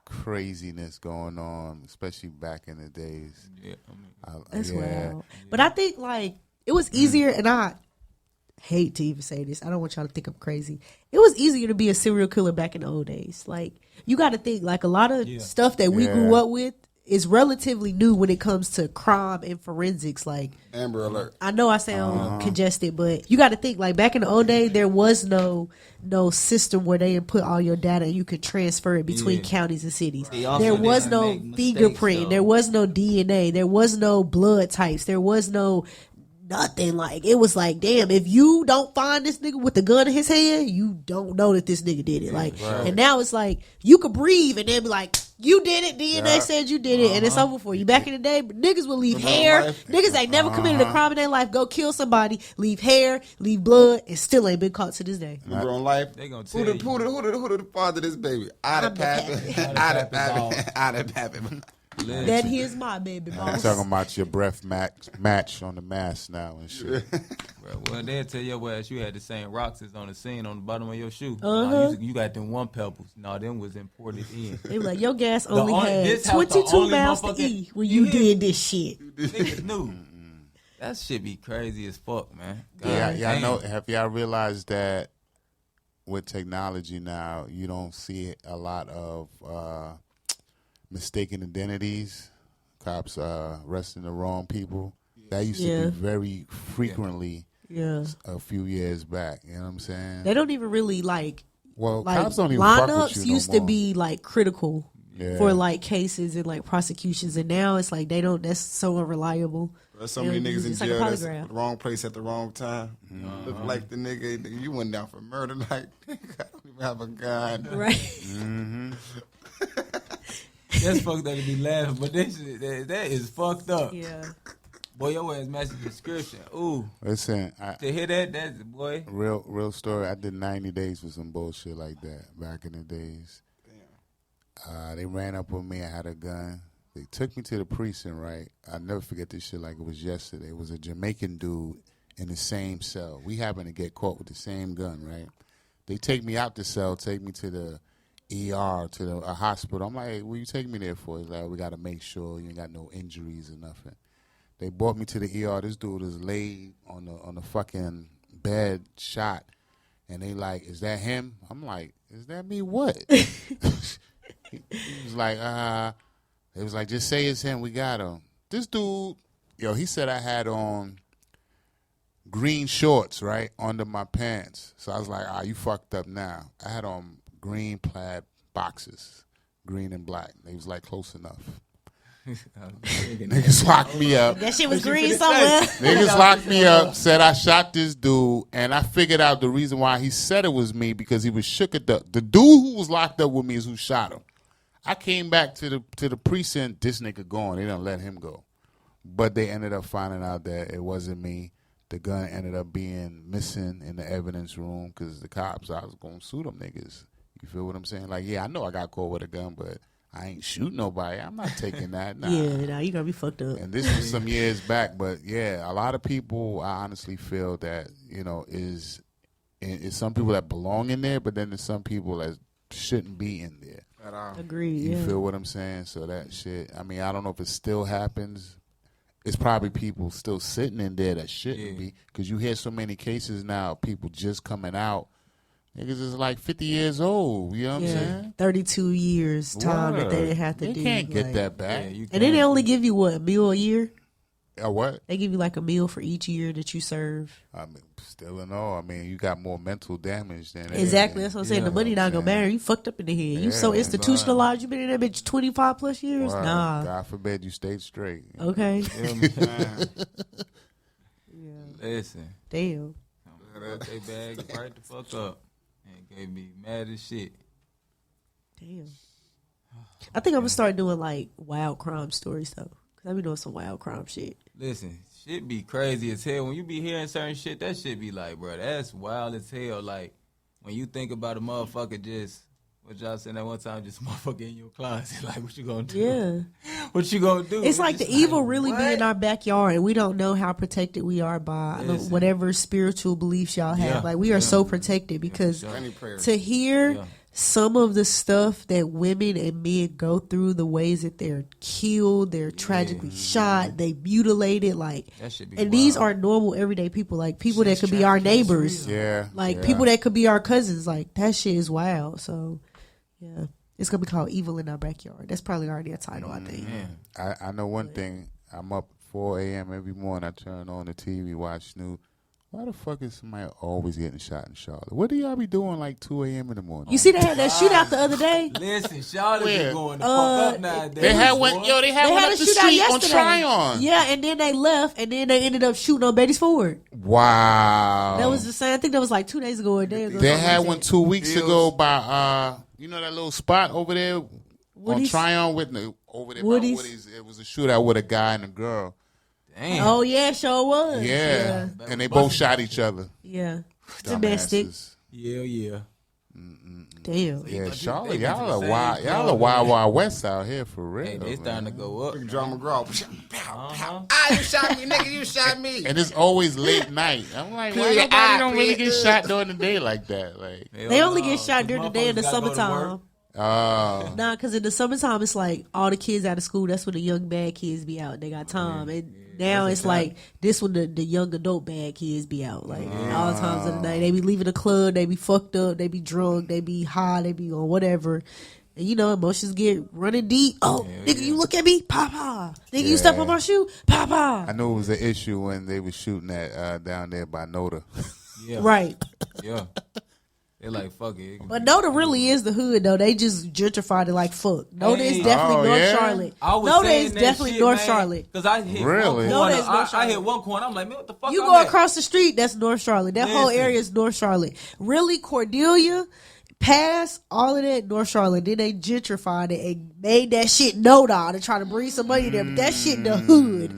craziness going on, especially back in the days. Yeah, That's yeah. wild. But I think like it was easier, and I hate to even say this. I don't want y'all to think I'm crazy. It was easier to be a serial killer back in the old days. Like you got to think like a lot of stuff that we grew up with is relatively new when it comes to crime and forensics. Like Amber Alert. I know I sound congested, but you got to think like back in the old days, there was no system where they put all your data and you could transfer it between counties and cities. They also There was didn't no make mistakes, fingerprint. though. There was no DNA. There was no blood types. There was no nothing. Like it was like, damn, if you don't find this nigga with the gun in his hand, you don't know that this nigga did it. Like, and now it's like you could breathe and then be like, you did it. DNA said you did it, and it's over for you. Back in the day, niggas would leave hair. life. Niggas ain't never committed a crime in their life. Go kill somebody, leave hair, leave blood, and still ain't been caught to this day. Remember on life. They gonna Who tell the father of this baby? Out of pappy. Out of pappy. Out of pappy. That here's my baby I'm boss. talking about your breath match on the mask now and shit. Bro, well, they'll tell your ass you had the same rocks as on the scene on the bottom of your shoe. Uh-huh. Nah, you got them one pebbles. No, them was imported in. They were like, your gas only had this house, the 22 only miles to motherfucking- eat when you you hear did this shit. Niggas knew. That shit be crazy as fuck, man. God Yeah, damn. I know. Have y'all realized that with technology now, you don't see a lot of mistaken identities, cops arresting the wrong people. That used to Yeah. be very frequently Yeah. a few years back. You know what I'm saying? They don't even really like cops don't even fuck with lineups you used no to more. be like critical Yeah. for like cases and like prosecutions, and now it's like they don't. That's so unreliable. There's so many niggas in It's like a jail that's polygraph. at the wrong place at the wrong time. Look like the nigga you went down for murder. Like, I don't even have a gun. Right. That's fucked up to be laughing, but that shit, that is fucked up. Yeah. Boy, your ass match the description. Ooh. Listen, To hear that's boy. real story. I did 90 days for some bullshit like that back in the days. They ran up on me. I had a gun. They took me to the precinct, right? I'll never forget this shit like it was yesterday. It was a Jamaican dude in the same cell. We happened to get caught with the same gun, right? They take me out the cell, take me to the ER, to a hospital. I'm like, hey, what you take me there for? He's like, we got to make sure you ain't got no injuries or nothing. They brought me to the ER. This dude is laid on the fucking bed, shot. And they like, is that him? I'm like, is that me? What? He was like, it was like, just say it's him. We got him. This dude, he said I had on green shorts, right, under my pants. So I was like, you fucked up now. I had on green plaid boxes, green and black. They was like, close enough. Niggas locked me up. That shit was green somewhere. Niggas locked me up, said I shot this dude, and I figured out the reason why he said it was me because he was shook at the dude who was locked up with me is who shot him. I came back to the precinct, this nigga gone. They didn't let him go. But they ended up finding out that it wasn't me. The gun ended up being missing in the evidence room because the cops, I was going to sue them niggas. You feel what I'm saying? Like, yeah, I know I got caught with a gun, but I ain't shooting nobody. I'm not taking that. Nah. Yeah, nah, you gonna be fucked up. And this was some years back, but yeah, a lot of people, I honestly feel that, is some people that belong in there, but then there's some people that shouldn't be in there. At all. Agreed. You Yeah. feel what I'm saying? So that shit, I mean, I don't know if it still happens. It's probably people still sitting in there that shouldn't be, because you hear so many cases now of people just coming out. Niggas is like 50 years old. You know what I'm saying? 32 years time that they didn't have to they do. can't get like- that back. Yeah, you And then they only give you what, a meal a year? What? They give you like a meal for each year that you serve. I mean, still in all. I mean, you got more mental damage than Exactly. That's what I'm saying. Yeah, the money not gonna saying. matter. You fucked up in the head. You Yeah, so man. institutionalized. You been in that bitch 25 plus years. Wow. Nah. God forbid you stayed straight. Okay. Listen. Damn. They bagged right the fuck up and gave me mad as shit. Damn. I think I'm gonna start doing like wild crime stories though, cause I be doing some wild crime shit. Listen, shit be crazy as hell. When you be hearing certain shit, that shit be like, bro, that's wild as hell. Like, when you think about a motherfucker just, what y'all saying that one time, just motherfucker in your closet. Like, what you gonna do? Yeah. What you gonna do? It's like the just evil really be what? in our backyard, and we don't know how protected we are by Listen. whatever spiritual beliefs y'all have. Yeah, Like we are so protected because sure. Any prayers. to hear Yeah. some of the stuff that women and men go through, the ways that they're killed, they're tragically shot, they mutilated, like, That shit be and these wild. are normal everyday people, like people that could be our neighbors, Yeah. like yeah. people that could be our cousins. Like that shit is wild. So yeah, it's gonna be called Evil in Our Backyard. That's probably already a title, I think. I know one thing. I'm up 4 a.m. every morning. I turn on the TV, watch news. Why the fuck is somebody always getting shot in Charlotte? What do y'all be doing like 2 a.m. in the morning? You see they had that shootout the other day? Listen, Charlotte Where? be going the fuck up nowadays. They had one. boy. Yo, they had They one had up a the shootout street on yesterday. Tryon. Yeah, and then they left, and then they ended up shooting on Beatty's Ford. Wow. That was the same. I think that was like 2 days ago or a day ago. They something had like one that. 2 weeks ago by you know that little spot over there on Woody's? Tryon with the over there by Woody's? Woody's. It was a shootout with a guy and a girl. Damn. Oh yeah, sure was. Yeah, and they both shot each other. Yeah. Domestic. Dumbasses. Yeah. Damn. Yeah, They Charlotte, went y'all to the are same wild. Y'all club, are wild, man. wild west out here for real. Hey, they starting to man. go up. John McGraw. You shot me, nigga. You shot me. And it's always late night. I'm like, why nobody don't really get shot during the day like that? Like, They only get shot during the day in the summertime. oh, Nah, because in the summertime, it's like all the kids out of school. That's when the young bad kids be out. They got time. And now it's like this when the young adult bad kids be out. Like all times of the night. They be leaving the club. They be fucked up. They be drunk. They be high. They be on whatever. And you know, emotions get running deep. Oh, nigga, you look at me? Papa. Nigga, you step on my shoe? Papa. I knew it was an issue when they was shooting at down there by Noda. Yeah. Right. Yeah. They're like, fuck it. But Noda really is the hood, though. They just gentrified it like fuck. Noda is Hey. definitely Oh, North yeah? Charlotte. I was Noda saying is that definitely shit, North man, Charlotte. Cause I hit Really? one No, corner. that's North I Charlotte. hit one corner. I'm like, man, what the fuck? You I'm go at? across the street, that's North Charlotte. That whole Listen. area is North Charlotte. Really, Cordelia, past all of that, North Charlotte. Then they gentrified it and made that shit Noda to try to bring some money there. But that shit the hood.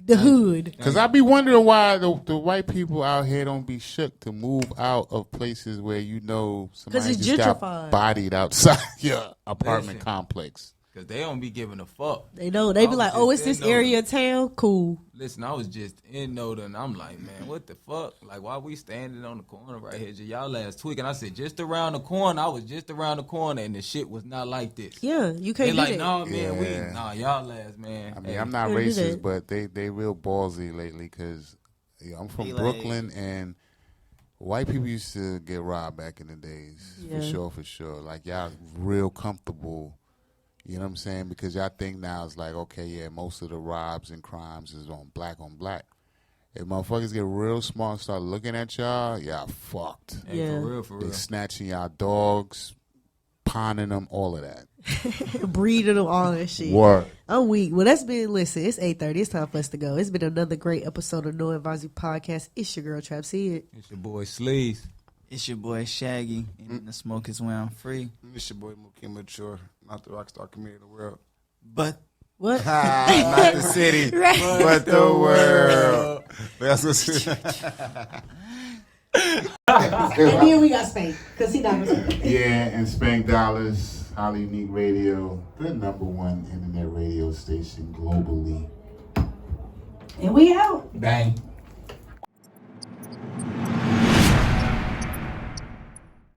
The hood. Because I be wondering why the white people out here don't be shook to move out of places where you know somebody it's just got gentrified. bodied outside your apartment Listen. complex. Cause they don't be giving a fuck. They know. They be I like, was oh, just it's this in Noda. area of town? Cool. Listen, I was just in Noda, and I'm like, man, what the fuck? Like, why we standing on the corner right here? Y'all last tweak, and I said, just around the corner. I was just around the corner, and the shit was not like this. Yeah, you They can't do like, that. no, man, Yeah. y'all last, man. I mean, Hey, I'm not Yeah, do racist, that. but they real ballsy lately because I'm from They like- Brooklyn and white people used to get robbed back in the days. Yeah. For sure. Like, y'all real comfortable. You know what I'm saying? Because y'all think now it's like, okay, yeah, most of the robs and crimes is on black. If motherfuckers get real smart and start looking at y'all fucked. hey, Yeah. for They real. snatching y'all dogs, pawning them, all of that. Breeding them, all that shit. What? I'm weak. Well, that's been, listen, it's 8:30. It's time for us to go. It's been another great episode of Noadvisory Podcast. It's your girl, Trap Sid. It's your boy Sleaze. It's your boy Shaggy, and the smoke is when I'm free. It's your boy Mookie Mature, not the rockstar comedian of the world. But What? Not the city, Right. but the world. That's what's And then we got Spank, because he not gonna say that. Yeah, and Spank Dollaz, Highly Unique Radio, the #1 internet radio station globally. And we out. Bang.